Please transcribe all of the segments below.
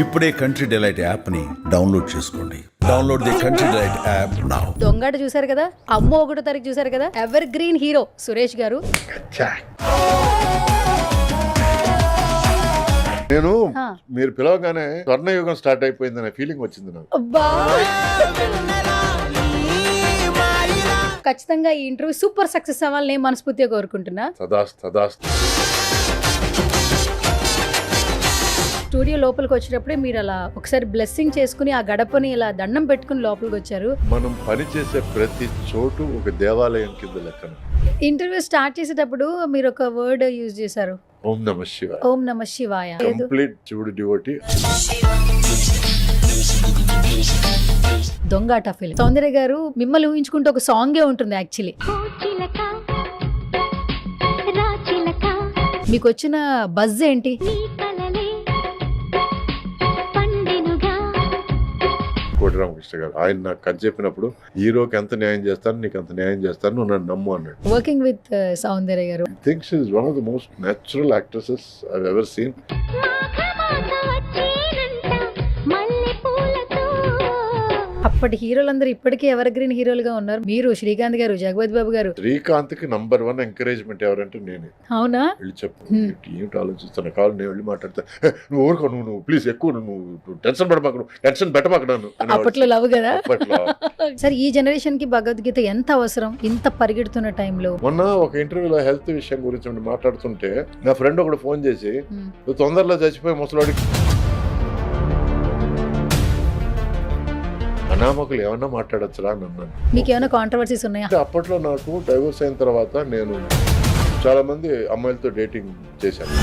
ఇప్పుడే Country Delight app ని download చేసుకోండి. Download the Country Delight app now. Dongata చూసారు కదా, అమ్మో 1వ తారీఖు చూసారు కదా, ever green hero Suresh garu. నేను మీరు పిలవగానే స్వర్ణయుగం స్టార్ట్ అయిపోయిందనే ఫీలింగ్ వచ్చింది నాకు. అబ్బా, ఖచ్చితంగా ఈ ఇంటర్వ్యూ సూపర్ సక్సెస్ అవ్వాలని నేను మనస్ఫూర్తిగా కోరుకుంటున్నా. తదాస్తు. స్టూడియో లోపలికి వచ్చేటప్పుడే మీరు అలా ఒకసారి బ్లెస్సింగ్ చేసుకుని ఆ గడపని ఇలా దండం పెట్టుకుని లోపలికి వచ్చారు. మనం పని చేసే ప్రతి చోటు ఒక దేవాలయం కింద లెక్కన. ఇంటర్వ్యూ స్టార్ట్ చేసేటప్పుడు మీరు ఒక వర్డ్ యూజ్ చేశారు, ఓం నమ శివాయ. ఓం నమ శివాయ. కంప్లీట్ శివుడు డివోటీ. దొంగాట ఫిల్మ్. సౌందర్య గారు మిమ్మల్ని ఊహించుకుంటే ఒక సాంగే ఉంటుంది యాక్చువల్లీ. మీకు వచ్చిన బజ్ ఏంటి? కోటి రామకృష్ణ గారు ఆయన నాకు కథ చెప్పినప్పుడు హీరోకి ఎంత న్యాయం చేస్తాను, నీకు అంత న్యాయం చేస్తాను, నువ్వు నన్ను నమ్ము అన్నాడు. వర్కింగ్ విత్ సౌందర్య గారు, I think she is one of the most natural actresses I've ever seen. అప్పటి హీరోలందరూ ఇప్పటికీ ఎవర్ గ్రీన్ హీరోలుగా ఉన్నారు. మీరు, శ్రీకాంత్ గారు, జగపతి బాబు గారు. శ్రీకాంత్ కి నంబర్ 1 ఎంకరేజ్మెంట్ ఎవరంటే నేనే. అవునా? వెళ్ళి చెప్పు, ఏమిటి ఆలోచిస్తున్నా, కావాలి నేను వెళ్ళి మాట్లాడతా, నువ్వు ఊరుకో, నువ్వు ప్లీజ్ ఎక్కువ నువ్వు టెన్షన్ పెట్టమాక నన్ను. అప్పట్లో లవ్ కదా. అప్పట్లో సరే, ఈ జనరేషన్ కి భగవద్గీత ఎంత అవసరం ఇంత పరిగెడుతున్న టైంలో? మొన్న ఒక ఇంటర్వ్యూలో హెల్త్ విషయం గురించి మాట్లాడుతుంటే నా ఫ్రెండ్ ఒకడు ఫోన్ చేసి, నువ్వు తొందరలో చచ్చిపోయి ముసలాడికి అనామకులు ఏమన్నా మాట్లాడచ్చురా అని అన్నాను. మీకు ఏమైనా కాంట్రవర్సీస్ ఉన్నాయా? అప్పట్లో నాకు డైవోర్స్ అయిన తర్వాత నేను చాలా మంది అమ్మాయిలతో డేటింగ్ చేశాను.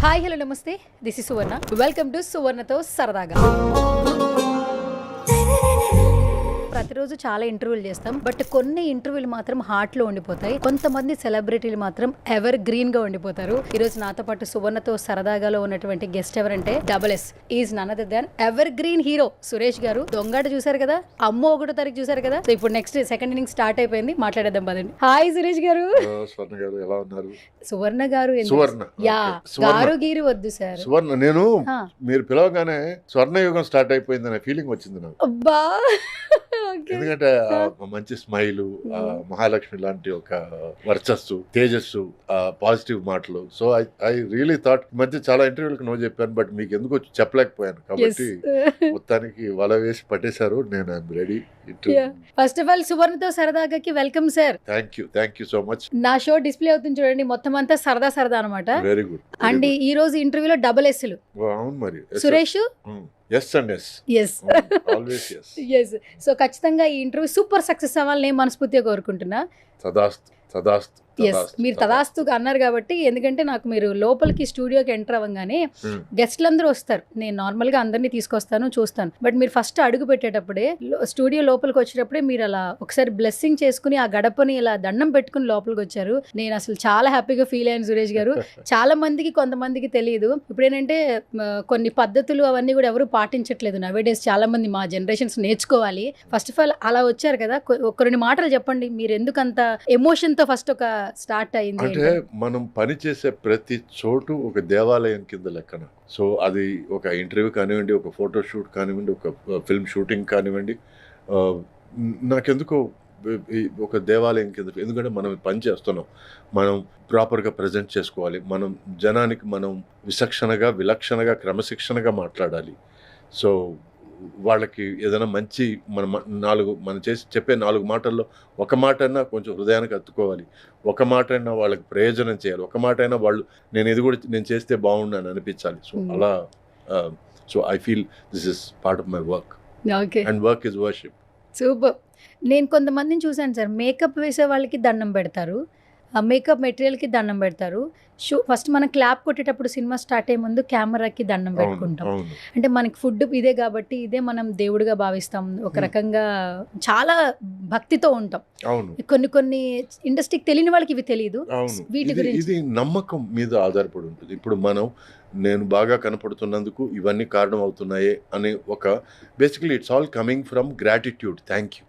హాయ్, హలో, నమస్తే. This is Suvarna. Welcome to సువర్ణతో సరదాగా. ప్రతిరోజు చాలా ఇంటర్వ్యూలు చేస్తాం, బట్ కొన్ని ఇంటర్వ్యూలు మాత్రం హార్ట్ లో ఉండిపోతాయి. కొంతమంది సెలబ్రిటీలు మాత్రం ఎవర్ గ్రీన్ గా ఉండిపోతారు. ఈ రోజు నాతో పాటు సువర్ణతో సరదాగాలో ఉన్నటువంటి గెస్ట్ ఎవరంటే SS is none other than evergreen hero Suresh garu. దొంగట చూసారు కదా, అమ్మో 1వ తారీఖు చూసారు కదా. సో ఇప్పుడు నెక్స్ట్ సెకండ్ ఇన్నింగ్ స్టార్ట్ అయిపోయింది, మాట్లాడేద్దాం పదండి. హాయ్ సురేష్ గారు. స్వర్ణ గారు ఎలా ఉన్నారు? సువర్ణ గారు. సువర్ణ. యా, గారు గీరు వద్దు సార్. సువర్ణ. నేను మీరు పిలవగానే స్వర్ణయుగం స్టార్ట్ అయిపోయిందనే ఫీలింగ్ వచ్చింది నాకు. అబ్బా, ఎందుకంటే మంచి స్మైల్, మహాలక్ష్మి లాంటి ఒక వర్చస్సు, తేజస్సు, పాజిటివ్ మాటలు. సో ఐ రియలీ థాట్ మధ్య చాలా ఇంటర్వ్యూలకు నో చెప్పాను, బట్ మీకు ఎందుకు చెప్పలేకపోయాను. కాబట్టి మొత్తానికి వల వేసి పట్టేశారు. నేను I'm ready. First of all సువర్ణతో సరదాగాకి welcome sir. Thank you so much. నా షో డిస్ప్లే అవుతుంది చూడండి, మొత్తం అంతా సరదా అనమాట. Very good. అండ్ ఈ రోజు ఇంటర్వ్యూలో SS. అవును మరి. Suresh. yes and yes. yes always yes. yes. So ఖచ్చితంగా ఈ ఇంటర్వ్యూ సూపర్ సక్సెస్ అవ్వాలని నేను మనస్ఫూర్తిగా కోరుకుంటున్నా. తదాస్తు. మీరు తదాస్తుగా అన్నారు కాబట్టి, ఎందుకంటే నాకు మీరు లోపలికి స్టూడియోకి ఎంటర్ అవ్వగానే గెస్ట్లు అందరూ వస్తారు. నేను నార్మల్ గా అందరినీ తీసుకొస్తాను, చూస్తాను. బట్ మీరు ఫస్ట్ అడుగు పెట్టేటప్పుడే స్టూడియో లోపలికి వచ్చేటప్పుడే మీరు అలా ఒకసారి బ్లెస్సింగ్ చేసుకుని ఆ గడపని ఇలా దండం పెట్టుకుని లోపలికి వచ్చారు. నేను అసలు చాలా హ్యాపీగా ఫీల్ అయ్యాను సురేష్ గారు. చాలా మందికి, కొంతమందికి తెలియదు. ఇప్పుడు ఏంటంటే కొన్ని పద్ధతులు అవన్నీ కూడా ఎవరు పాటించట్లేదు నవేడేస్. చాలా మంది మా జనరేషన్స్ నేర్చుకోవాలి. ఫస్ట్ ఆఫ్ ఆల్ అలా వచ్చారు కదా, ఒక 2 మాటలు చెప్పండి. మీరు ఎందుకంత ఎమోషన్ తో ఫస్ట్ ఒక స్టార్ట్ అయింది? అంటే మనం పని చేసే ప్రతి చోటు ఒక దేవాలయం కింద లెక్కన. సో అది ఒక ఇంటర్వ్యూ కానివ్వండి, ఒక ఫోటో షూట్ కానివ్వండి, ఒక ఫిల్మ్ షూటింగ్ కానివ్వండి, నాకెందుకో ఒక దేవాలయం కింద. ఎందుకంటే మనం పని చేస్తున్నాం, మనం ప్రాపర్గా ప్రజెంట్ చేసుకోవాలి, మనం జనానికి మనం విలక్షణగా క్రమశిక్షణగా మాట్లాడాలి. సో వాళ్ళకి ఏదైనా మంచి మనం చెప్పే 4 మాటల్లో ఒక మాట అయినా కొంచెం హృదయానికి హత్తుకోవాలి, ఒక మాట అయినా వాళ్ళకి ప్రయోజనం చేయాలి, ఒక మాట అయినా వాళ్ళు నేను చేస్తే బాగుండని అనిపించాలి. సో అలా so I feel this is part of my work. And work is worship. Super. నేను కొంతమందిని చూశాను సార్, మేకప్ వేసే వాళ్ళకి దండం పెడతారు, మేకప్ మెటీరియల్కి దండం పెడతారు. ఫస్ట్ మనం క్లాప్ కొట్టేటప్పుడు సినిమా స్టార్ట్ అయ్యే ముందు కెమెరాకి దండం పెట్టుకుంటాం. అంటే మనకి ఫుడ్ ఇదే కాబట్టి ఇదే మనం దేవుడిగా భావిస్తాం. ఒక రకంగా చాలా భక్తితో ఉంటాం. కొన్ని ఇండస్ట్రీకి తెలియని వాళ్ళకి ఇవి తెలియదు. వీటి గురించి ఇది నమ్మకం మీద ఆధారపడి ఉంటుంది. ఇప్పుడు నేను బాగా కనపడుతున్నందుకు ఇవన్నీ కారణం అవుతున్నాయే అనే ఒక basically it's all coming from gratitude. Thank you.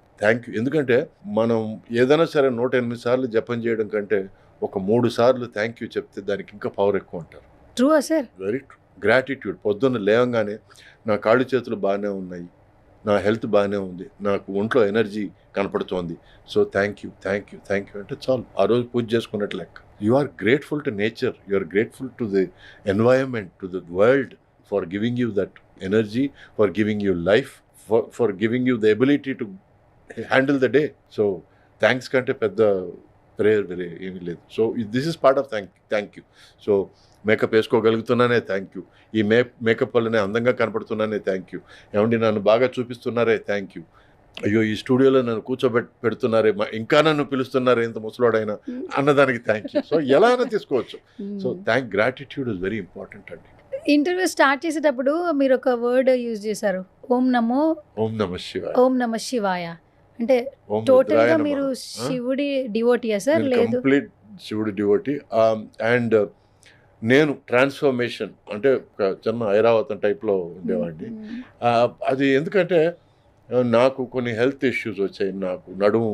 ఎందుకంటే మనం ఏదైనా సరే 108 సార్లు జపం చేయడం కంటే ఒక 3 సార్లు థ్యాంక్ యూ చెప్తే దానికి ఇంకా పవర్ ఎక్కువ అంటారు. True sir? Very true. Gratitude. పొద్దున్న లేవగానే నా కాళ్ళు చేతులు బాగానే ఉన్నాయి, నా హెల్త్ బాగానే ఉంది, నాకు ఒంట్లో ఎనర్జీ కనపడుతోంది, సో థ్యాంక్ యూ అంటే చాలు. ఆ రోజు పూజ చేసుకున్నట్టు లెక్క. You are grateful to nature, you are grateful to the environment, to the world for giving you that energy, for giving you life, for giving you the ability to handle the day. So thanks కంటే పెద్ద prayer వేరే ఏమీ లేదు. So this is part of thank you. So makeup వేసుకోగలుగుతున్నానే thank you, ఈ makeup వల్లనే అందంగా కనపడుతున్నానే thank you, ఏమండి నన్ను బాగా చూపిస్తున్నారే థ్యాంక్ యూ, అయ్యో ఈ స్టూడియోలో నన్ను పెడుతున్నారే, ఇంకా నన్ను పిలుస్తున్నారే ఇంత ముసలోడైనా అన్నదానికి థ్యాంక్ యూ. సో ఎలా అయినా తీసుకోవచ్చు. So gratitude is very important అండి. ఇంటర్వ్యూ స్టార్ట్ చేసేటప్పుడు మీరు ఒక వర్డ్ యూజ్ చేశారు, ఓం నమ శివాయ. అంటే టోటల్ గా మీరు శివుడి డివోటీయా సార్? లేదు, కంప్లీట్ శివుడి డివోటీ. అండ్ నేను ట్రాన్స్ఫర్మేషన్ అంటే ఒక చిన్న ఐరావతం టైప్లో ఉండేవాడిని. అది ఎందుకంటే నాకు కొన్ని హెల్త్ ఇష్యూస్ వచ్చాయి, నాకు నడుము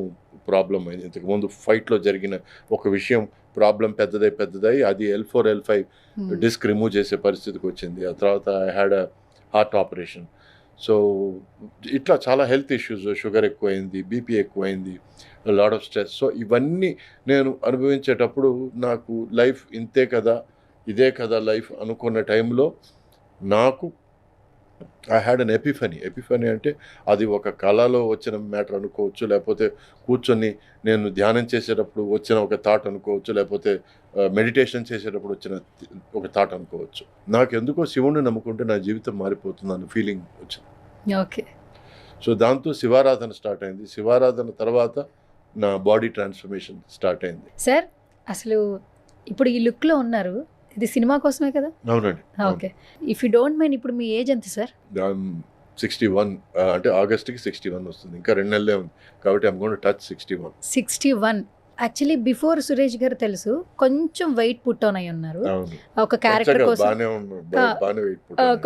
ప్రాబ్లం అయింది. ఇంతకుముందు ఫైట్లో జరిగిన ఒక విషయం ప్రాబ్లం పెద్దదై అది L4 L5 డిస్క్ రిమూవ్ చేసే పరిస్థితికి వచ్చింది. ఆ తర్వాత I had a heart operation. So ఇట్లా చాలా హెల్త్ ఇష్యూస్, షుగర్ ఎక్కువైంది, బీపీ ఎక్కువైంది, లాట్ ఆఫ్ స్ట్రెస్. సో ఇవన్నీ నేను అనుభవించేటప్పుడు నాకు లైఫ్ ఇంతే కదా, ఇదే కదా లైఫ్ అనుకున్న టైంలో నాకు ఐ హ్యాడ్ అన్ ఎపిఫనీ అంటే అది ఒక కళలో వచ్చిన మ్యాటర్ అనుకోవచ్చు, లేకపోతే కూర్చొని నేను ధ్యానం చేసేటప్పుడు వచ్చిన ఒక థాట్ అనుకోవచ్చు, లేకపోతే మెడిటేషన్ చేసేటప్పుడు వచ్చిన ఒక థాట్ అనుకోవచ్చు. నాకు ఎందుకో శివుణ్ణి నమ్ముకుంటే నా జీవితం మారిపోతుంది అన్న ఫీలింగ్ వచ్చింది. ఓకే. సో దాంతో శివారాధన స్టార్ట్ అయింది. శివారాధన తర్వాత నా బాడీ ట్రాన్స్ఫర్మేషన్ స్టార్ట్ అయింది. సార్ అసలు ఇప్పుడు ఈ లుక్లో ఉన్నారు, ఇది సినిమా కోసమే కదా? అవునండి. Okay. If you don't mind, ఇప్పుడు మీ ఏజ్ ఎంత సార్? 61, అంటే ఆగస్ట్కి 61 వస్తుంది, ఇంకా 2 నెలలే ఉంది కాబట్టి I'm going to touch 61. Actually before Suresh గారు తెలుసు, కొంచెం వెయిట్ పుట్ ఆన్ అయ్యి ఉన్నారు ఒక క్యారెక్టర్ కోసం,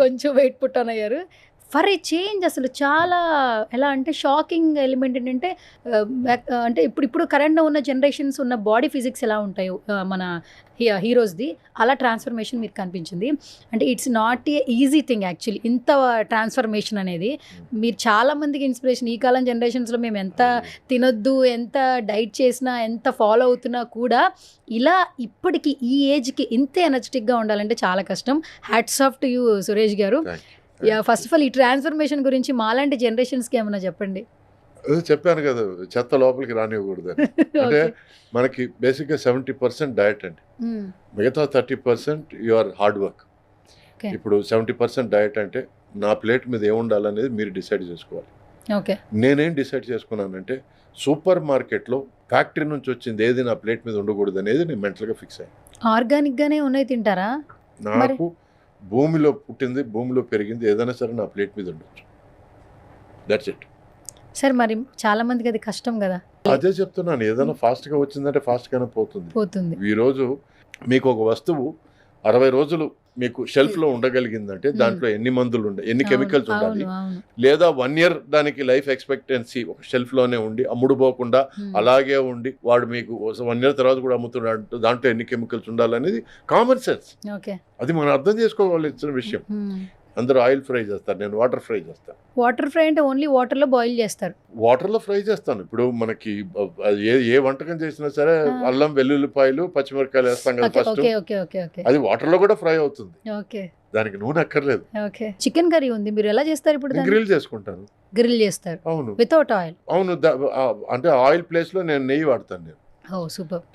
కొంచెం వెయిట్ పుట్ ఆన్ అయ్యారు. ఫర్ ఏ చేంజ్ అసలు చాలా ఎలా అంటే షాకింగ్ ఎలిమెంట్ ఏంటంటే అంటే ఇప్పుడు కరెంట్గా ఉన్న జనరేషన్స్ ఉన్న బాడీ ఫిజిక్స్ ఎలా ఉంటాయో మన హీరోస్ది, అలా ట్రాన్స్ఫర్మేషన్ మీకు కనిపించింది. అంటే it's not a easy thing actually, ఇంత ట్రాన్స్ఫర్మేషన్ అనేది. మీరు చాలామందికి ఇన్స్పిరేషన్. ఈ కాలం జనరేషన్స్లో మేము ఎంత తినొద్దు, ఎంత డైట్ చేసినా, ఎంత ఫాలో అవుతున్నా కూడా ఇలా ఇప్పటికి ఈ ఏజ్కి ఇంత ఎనర్జెటిక్గా ఉండాలంటే చాలా కష్టం. Hats off to you Suresh గారు. ఫస్ట్ ఆఫ్ ఆల్ ఈ ట్రాన్స్ఫర్మేషన్ గురించి మాలాంటి జనరేషన్స్కి ఏమైనా చెప్పండి. చెప్పాను కదా, చెత్త లోపలికి రానివ్వకూడదు అంటే మనకి బేసిక్గా 70% డయట్ అండి, మిగతా 30% యువర్ హార్డ్ వర్క్. ఇప్పుడు 70% డయట్ అంటే నా ప్లేట్ మీద ఏముండాలనేది మీరు డిసైడ్ చేసుకోవాలి. ఓకే. నేనేం డిసైడ్ చేసుకున్నానంటే సూపర్ మార్కెట్లో ఫ్యాక్టరీ నుంచి వచ్చింది ఏది నా ప్లేట్ మీద ఉండకూడదు అనేది నేను మెంటల్గా ఫిక్స్ అయ్యాను. ఆర్గానిక్గానే ఉన్నాయి తింటారా? నాకు భూమిలో పుట్టింది, భూమిలో పెరిగింది ఏదైనా సరే నా ప్లేట్ మీద ఉండొచ్చు. That's it. సార్ మరి చాలా మందికి అది కష్టం కదా. అదే చెప్తున్నాను, ఏదైనా ఫాస్ట్గా వచ్చిందంటే ఫాస్ట్గానే పోతుంది. ఈరోజు మీకు ఒక వస్తువు 60 రోజులు మీకు షెల్ఫ్లో ఉండగలిగిందంటే దాంట్లో ఎన్ని మందులు ఉండాలి, ఎన్ని కెమికల్స్ ఉండాలి, లేదా 1 year దానికి లైఫ్ ఎక్స్పెక్టెన్సీ ఒక షెల్ఫ్లోనే ఉండి అమ్ముడుపోకుండా అలాగే ఉండి వాడు మీకు 1 year తర్వాత కూడా అమ్ముతున్నాడు, దాంట్లో ఎన్ని కెమికల్స్ ఉండాలనేది కామన్ సెన్స్. అది మనం అర్థం చేసుకోవాల్సిన విషయం. అందరూ ఆయిల్ ఫ్రై చేస్తారు, నేను వాటర్ ఫ్రై చేస్తాను. వాటర్ ఫ్రై అంటే ఓన్లీ వాటర్లో బాయిల్ చేస్తారు? వాటర్లో ఫ్రై చేస్తాను. ఇప్పుడు మనకి ఏ వంటకం చేసినా సరే అల్లం, వెల్లుల్లిపాయలు, పచ్చిమిరపకాయలు వేస్తాం కదా ఫస్ట్, అది వాటర్లో కూడా ఫ్రై అవుతుంది. దానికి నూనె అక్కర్లేదు. చికెన్ కర్రీ ఉంది, మీరు ఎలా చేస్తారు? ఇప్పుడు గ్రిల్ చేసుకుంటాను. గ్రిల్ చేస్తారు? అవును, వితౌట్ ఆయిల్. అవును, అంటే ఆయిల్ ప్లేస్ లో నేను నెయ్యి వాడతాను. నేను సూపర్.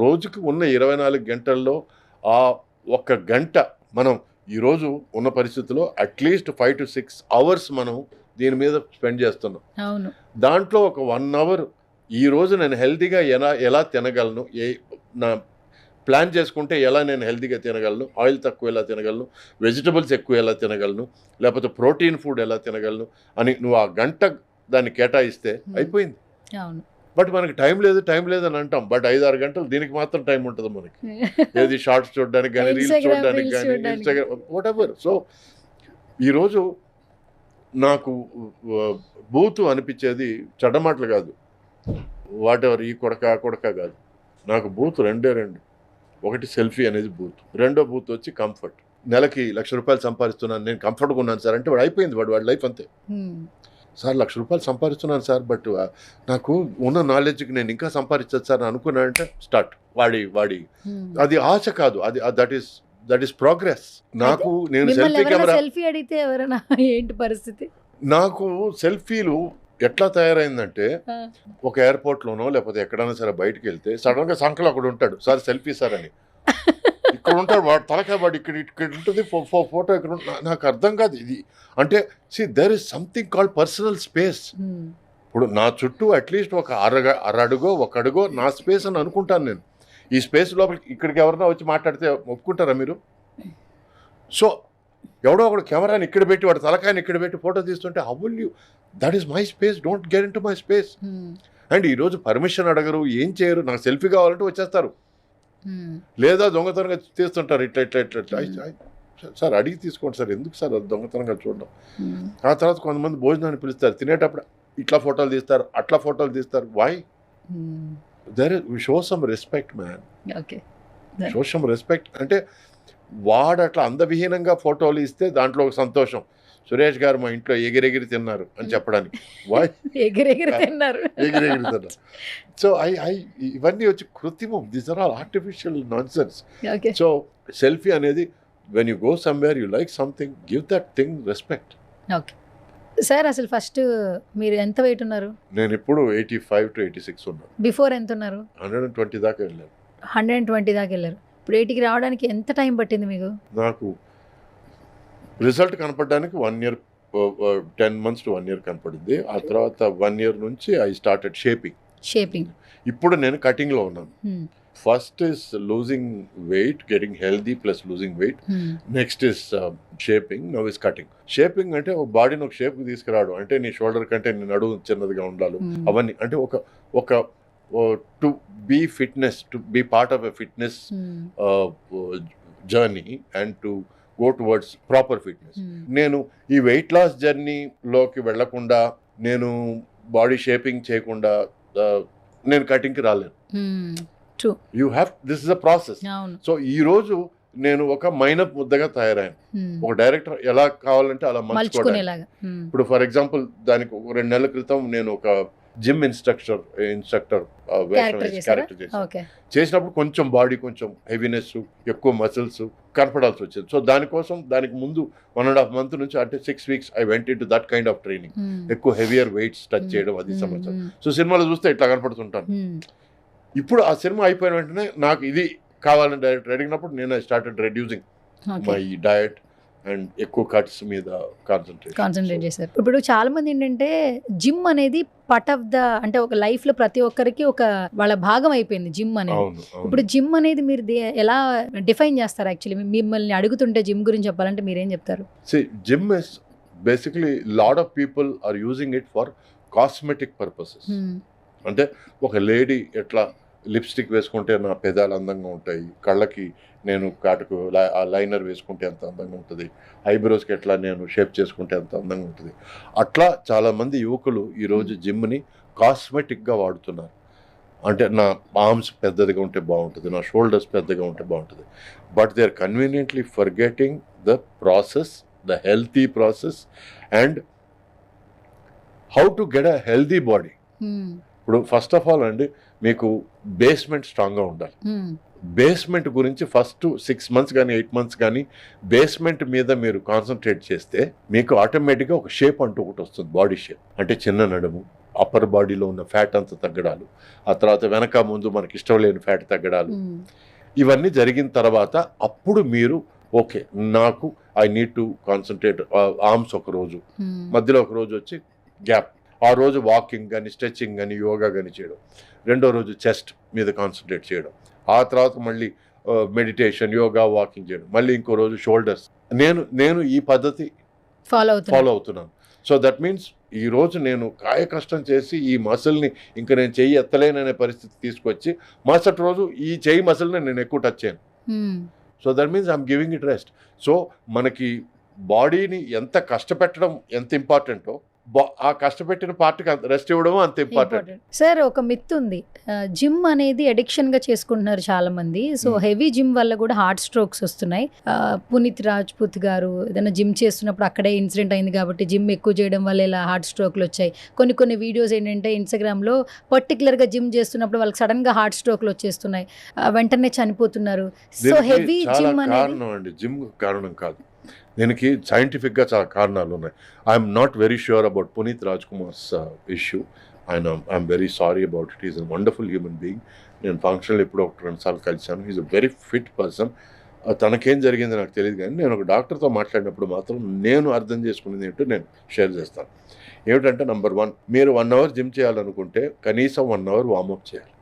రోజుకి ఉన్న 24 గంటల్లో ఆ 1 గంట మనం ఈరోజు ఉన్న పరిస్థితుల్లో అట్లీస్ట్ 5 to 6 hours మనం దీని మీద స్పెండ్ చేస్తున్నాం. అవును. దాంట్లో ఒక 1 hour ఈరోజు నేను హెల్తీగా ఎలా తినగలను, నా ప్లాన్ చేసుకుంటే ఎలా నేను హెల్తీగా తినగలను, ఆయిల్ తక్కువ ఎలా తినగలను, వెజిటబుల్స్ ఎక్కువ ఎలా తినగలను, లేకపోతే ప్రోటీన్ ఫుడ్ ఎలా తినగలను అని నువ్వు ఆ గంట దాన్ని కేటాయిస్తే అయిపోయింది. అవును. బట్ మనకి టైం లేదు అని అంటాం, బట్ 5-6 గంటలు దీనికి మాత్రం టైం ఉంటుంది మనకి. ఏది షార్ట్స్ చూడడానికి కానీ, రీల్స్ చూడడానికి కానీ, ఇన్స్టాగ్రామ్ వాట్ ఎవర్. సో ఈరోజు నాకు బూతు అనిపించేది చెడ్డమాటలు కాదు, వాట్ ఎవర్, ఈ కొడక కాదు. నాకు బూత్ రెండే. ఒకటి సెల్ఫీ అనేది బూత్, రెండో బూత్ వచ్చి కంఫర్ట్. నెలకి ₹1,00,000 సంపాదిస్తున్నాను, నేను కంఫర్ట్గా ఉన్నాను సార్ అంటే వాడు అయిపోయింది, వాడి లైఫ్ అంతే. సార్ ₹1,00,000 సంపాదిస్తున్నాను సార్, బట్ నాకు ఉన్న నాలెడ్జ్కి నేను ఇంకా సంపాదించదు సార్ అనుకున్నానంటే స్టార్ట్ వాడి అది ఆశ కాదు, అది దట్ ఈస్ ప్రోగ్రెస్. నాకు నేను సెల్ఫీ అడిగితే ఎవరైనా ఏంటి పరిస్థితి? నాకు సెల్ఫీలు ఎట్లా తయారైందంటే ఒక ఎయిర్పోర్ట్లోనో లేకపోతే ఎక్కడైనా సరే బయటకు వెళ్తే సడన్గా సంకలు అక్కడ ఉంటాడు, సార్ సెల్ఫీ సార్ అని. ఇక్కడ ఉంటాడు వాడు, తలకాయ వాడు ఇక్కడ ఉంటుంది, ఫోటో ఇక్కడ నాకు అర్థం కాదు ఇది. అంటే there is something called personal space. ఇప్పుడు నా చుట్టూ అట్లీస్ట్ ఒక అరడుగో ఒక అడుగో నా స్పేస్ అని అనుకుంటాను నేను. ఈ స్పేస్ లోపలికి ఇక్కడికి ఎవరైనా వచ్చి మాట్లాడితే ఒప్పుకుంటారా మీరు? సో ఎవడో ఒకడు కెమెరాని ఇక్కడ పెట్టి వాడు తలకాయని ఇక్కడ పెట్టి ఫోటో తీస్తుంటే how will you, that is my space, don't get in to my space. And ఈరోజు పర్మిషన్ అడగరు, ఏం చేయరు, నాకు సెల్ఫీ కావాలంటే వచ్చేస్తారు, లేదా దొంగతనంగా తీస్తుంటారు ఇట్లా ఇట్లా ఇట్లా ఇట్లా. సార్ అడిగి తీసుకోండి సార్, ఎందుకు సార్ దొంగతనంగా చూడడం? ఆ తర్వాత కొంతమంది భోజనాన్ని పిలుస్తారు, తినేటప్పుడు ఇట్లా ఫోటోలు తీస్తారు, అట్లా ఫోటోలు తీస్తారు. Why? There show some respect man, show some respect. అంటే వాడు అట్లా అందవిహీనంగా ఫోటోలు ఇస్తే దాంట్లో ఒక సంతోషం, సురేష్ గారు మా ఇంట్లో ఎగిరెగిరి తిన్నారు అని చెప్పడానికి. వై ఎగిరెగిరి తిన్నారు? సో ఇవన్నీ వచ్చి కృత్రిమం, these are all artificial nonsense. So selfie అనేది when you go somewhere you like something, give that thing respect. Okay sir, అసలు ఫస్ట్ మీరు ఎంత వెయిట్ ఉన్నారు? నేను ఇప్పుడు 85 to 86 ఉన్నాను. బిఫోర్ ఎంత ఉన్నారు? 120 దాకా వెళ్ళాను. 120 దాకా వెళ్ళారు. ఇప్పుడు 80కి రావడానికి ఎంత టైం పట్టింది మీకు? నాకు result కనపడడానికి 1 year, 10 months to 1 year కనపడింది. ఆ తర్వాత 1 year నుంచి ఐ స్టార్టెడ్ షేపింగ్. ఇప్పుడు నేను కటింగ్లో ఉన్నాను. First is losing weight, getting healthy plus losing weight. Next is shaping, now is cutting. Shaping అంటే ఒక బాడీని ఒక షేప్కి తీసుకురావడం, అంటే నీ షోల్డర్ కంటే నీ నడుము చిన్నదిగా ఉండాలి, అవన్నీ. అంటే ఒక to be fitness, to be part of a fitness journey and to go towards proper fitness. నేను ఈ వెయిట్ లాస్ జర్నీలోకి వెళ్లకుండా, నేను బాడీ షేపింగ్ చేయకుండా నేను కటింగ్కి రాలేను. You have, this is a process. So ఈ రోజు నేను ఒక మైనప్ ముద్దగా తయారైన ఒక డైరెక్టర్ ఎలా కావాలంటే అలా మలుచుకోవడానికి. ఇప్పుడు ఫర్ ఎగ్జాంపుల్ దానికి 2 నెలల క్రితం నేను ఒక జిమ్ ఇన్స్ట్రక్టర్ క్యారెక్టర్ చేసినప్పుడు కొంచెం బాడీ కొంచెం హెవీనెస్, ఎక్కువ మసిల్స్ కనపడాల్సి వచ్చింది. సో దానికి ముందు 1.5 months నుంచి, అంటే 6 weeks I went in to that kind of training. ఎక్కువ హెవియర్ వెయిట్స్ టచ్ చేయడం, అది సమస్య. సో సినిమాలో చూస్తే ఇట్లా కనపడుతుంటాను. ఇప్పుడు ఆ సినిమా అయిపోయిన వెంటనే నాకు ఇది కావాలని డైరెక్టర్ అడిగినప్పుడు నేను I started reducing my diet and ఎక్కువ కట్స్ మీద కాన్సన్ట్రేట్ చేశారు. ఇప్పుడు చాలా మంది ఏంటంటే జిమ్ అనేది పార్ట్ ఆఫ్ ద, అంటే ఒక లైఫ్ లో ప్రతి ఒక్కరికి ఒక వాళ్ళ భాగం అయిపోయింది జిమ్ అనేది. ఇప్పుడు జిమ్ అనేది మీరు ఎలా డిఫైన్ చేస్తారు? యాక్చువల్లీ మిమ్మల్ని అడుగుతుంటే జిమ్ గురించి చెప్పాలంటే మీరేం చెప్తారు? Gym is basically lot of people are using it for cosmetic purposes. అంటే ఒక లేడీ ఎట్లా లిప్స్టిక్ వేసుకుంటే నా పెదాలు అందంగా ఉంటాయి, కళ్ళకి నేను కాటుకు లైనర్ వేసుకుంటే ఎంత అందంగా ఉంటుంది, ఐబ్రోస్కి ఎట్లా నేను షేప్ చేసుకుంటే ఎంత అందంగా ఉంటుంది, అట్లా చాలామంది యువకులు ఈరోజు జిమ్ని కాస్మెటిక్గా వాడుతున్నారు. అంటే నా ఆర్మ్స్ పెద్దదిగా ఉంటే బాగుంటుంది, నా షోల్డర్స్ పెద్దగా ఉంటే బాగుంటుంది. But they are conveniently forgetting the process, the healthy process and how to get a healthy body. ఇప్పుడు ఫస్ట్ ఆఫ్ ఆల్ అండి, మీకు బేస్మెంట్ స్ట్రాంగ్గా ఉండాలి. బేస్మెంట్ గురించి ఫస్ట్ 6 months కానీ 8 months కానీ బేస్మెంట్ మీద మీరు కాన్సన్ట్రేట్ చేస్తే మీకు ఆటోమేటిక్గా ఒక షేప్ అంటూ ఒకటి వస్తుంది, బాడీ షేప్. అంటే చిన్న నడుము, అప్పర్ బాడీలో ఉన్న ఫ్యాట్ అంతా తగ్గడాలు, ఆ తర్వాత వెనక ముందు మనకి ఇష్టం లేని ఫ్యాట్ తగ్గడాలు, ఇవన్నీ జరిగిన తర్వాత అప్పుడు మీరు ఓకే, నాకు I need to concentrate arms ఒక రోజు, మధ్యలో ఒక రోజు వచ్చి గ్యాప్, ఆ రోజు వాకింగ్ కానీ స్ట్రెచ్చింగ్ కానీ యోగా కానీ చేయడం, రెండో రోజు చెస్ట్ మీద కాన్సన్ట్రేట్ చేయడం, ఆ తర్వాత మళ్ళీ మెడిటేషన్, యోగా, వాకింగ్ చేయడం, మళ్ళీ ఇంకో రోజు షోల్డర్స్. నేను ఈ పద్ధతి ఫాలో అవుతున్నాను. సో దట్ మీన్స్ ఈరోజు నేను కాయ కష్టం చేసి ఈ మసిల్ని ఇంకా నేను చెయ్యి ఎత్తలేననే పరిస్థితి తీసుకొచ్చి మరుసటి రోజు ఈ చెయ్యి మసిల్ని నేను ఎక్కువ టచ్ చేయను. So that means I'm giving it rest. So మనకి బాడీని ఎంత కష్టపెట్టడం ఎంత ఇంపార్టెంటో ఆ కష్టపెట్టిన పార్టీకి అంత రెస్ట్ ఇవ్వడం అంత ఇంపార్టెంట్. సార్ ఒక మిత్ ఉంది, జిమ్ అనేది అడిక్షన్ గా చేసుకుంటున్నారు చాలా మంది. సో హెవీ జిమ్ వల్ల కూడా హార్ట్ స్ట్రోక్స్ వస్తున్నాయి. పునీత్ రాజ్పూత్ గారు ఏదైనా జిమ్ చేస్తున్నప్పుడు అక్కడే ఇన్సిడెంట్ అయింది కాబట్టి జిమ్ ఎక్కువ చేయడం వల్ల ఇలా హార్ట్ స్ట్రోక్లు వచ్చాయి. కొన్ని వీడియోస్ ఏంటంటే ఇన్స్టాగ్రామ్ లో పర్టికులర్ గా జిమ్ చేస్తున్నప్పుడు వాళ్ళకి సడన్ గా హార్ట్ స్ట్రోక్లు వచ్చేస్తున్నాయి, వెంటనే చనిపోతున్నారు. సో హెవీ జిమ్ అనేది కారణం అండి, జిమ్ కారణం కాదు. దీనికి సైంటిఫిక్గా చాలా కారణాలు ఉన్నాయి. I'm not very sure about Puneeth Raj Kumar's issue. I'm very sorry about it. Is a wonderful human being. నేను ఫంక్షన్లో ఎప్పుడో 1-2 సార్లు కలిశాను. Is a very fit person. తనకేం జరిగింది నాకు తెలియదు, కానీ నేను ఒక డాక్టర్తో మాట్లాడినప్పుడు మాత్రం నేను అర్థం చేసుకునేది ఏంటో నేను షేర్ చేస్తాను. ఏమిటంటే నెంబర్ 1, మీరు 1 అవర్ జిమ్ చేయాలనుకుంటే కనీసం 1 అవర్ వార్మప్ చేయాలి.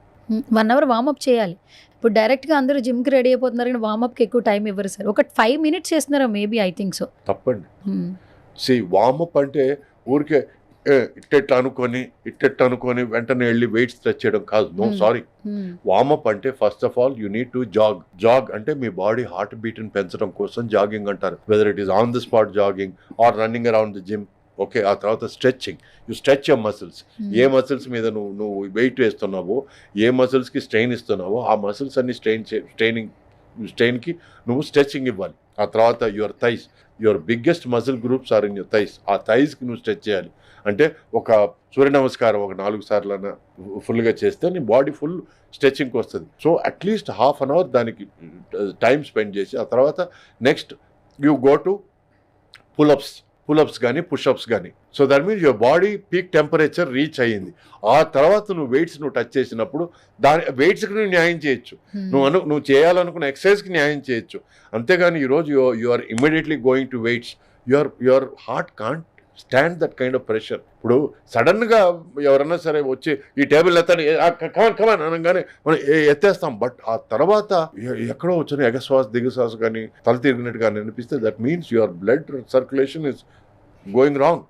1 అవర్ వార్మప్ చేయాలి. ఇప్పుడు డైరెక్ట్గా అందరూ జిమ్కి రెడీ అయిపోతున్నారు కానీ వార్మప్కి ఎక్కువ టైం ఇవ్వరు సార్. ఒక 5 minutes చేస్తున్నారా మేబీ, ఐ థింక్ సో. తప్పండి. వార్మప్ అంటే ఊరికే ఇట్టెట్ అనుకొని వెంటనే వెళ్ళి వెయిట్ స్ట్రెచ్ చేయడం కాదు. No sorry. వార్మప్ అంటే first of all you need to jog అంటే మీ బాడీ హార్ట్ బీట్ని పెంచడం కోసం జాగింగ్ అంటారు. Whether it is on the spot jogging or running around the gym. Okay, ఆ తర్వాత stretching. You stretch your muscles. ఏ మసిల్స్ మీద నువ్వు వెయిట్ వేస్తున్నావో, ఏ మసిల్స్కి స్ట్రెయిన్ ఇస్తున్నావో ఆ మసిల్స్ అన్ని స్ట్రెయిన్కి నువ్వు స్ట్రెచ్చింగ్ ఇవ్వాలి. ఆ తర్వాత your biggest muscle groups are in your thighs. ఆ థైస్కి నువ్వు స్ట్రెచ్ చేయాలి. అంటే ఒక సూర్య నమస్కారం ఒక 4 సార్లు ఫుల్గా చేస్తే నీ బాడీ ఫుల్ స్ట్రెచ్చింగ్కి వస్తుంది. సో అట్లీస్ట్ ½ an hour దానికి టైం స్పెండ్ చేసి ఆ తర్వాత next you go to pull-ups కానీ పుషప్స్ కానీ. So that means your body peak temperature reach అయ్యింది. ఆ తర్వాత నువ్వు వెయిట్స్ టచ్ చేసినప్పుడు వెయిట్స్కి నువ్వు న్యాయం చేయొచ్చు. నువ్వు చేయాలనుకున్న ఎక్సర్సైజ్కి న్యాయం చేయొచ్చు. అంతేగాని ఈరోజు you are immediately going to weights. Your heart can't stand that kind of pressure. ఇప్పుడు సడన్గా ఎవరన్నా సరే వచ్చి ఈ టేబుల్ ఎత్తాను కమాన్ అనగానే మనం ఎత్తేస్తాం. బట్ ఆ తర్వాత ఎక్కడో వచ్చిన ఎగశ్వాస దిగశ్వాస కానీ తల తిరిగినట్టు కానీ అనిపిస్తే that means your blood circulation is going wrong.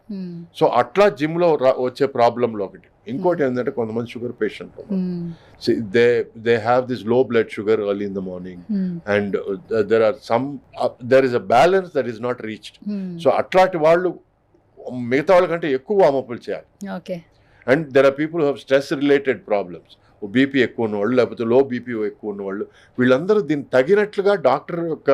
So అట్లా జిమ్లో వచ్చే ప్రాబ్లంలో ఒకటి. ఇంకోటి ఏంటంటే కొంతమంది sugar patient they have this low blood sugar early in the morning and there is a balance that is not reached. So అట్లాంటి వాళ్ళు మిగతా వాళ్ళకంటే ఎక్కువ వార్మప్లు చేయాలి. And there are people who have stress related problems. BP ఎక్కువ ఉన్నవాళ్ళు లేకపోతే లో బీపీ ఎక్కువ ఉన్నవాళ్ళు వీళ్ళందరూ దీన్ని తగినట్లుగా డాక్టర్ యొక్క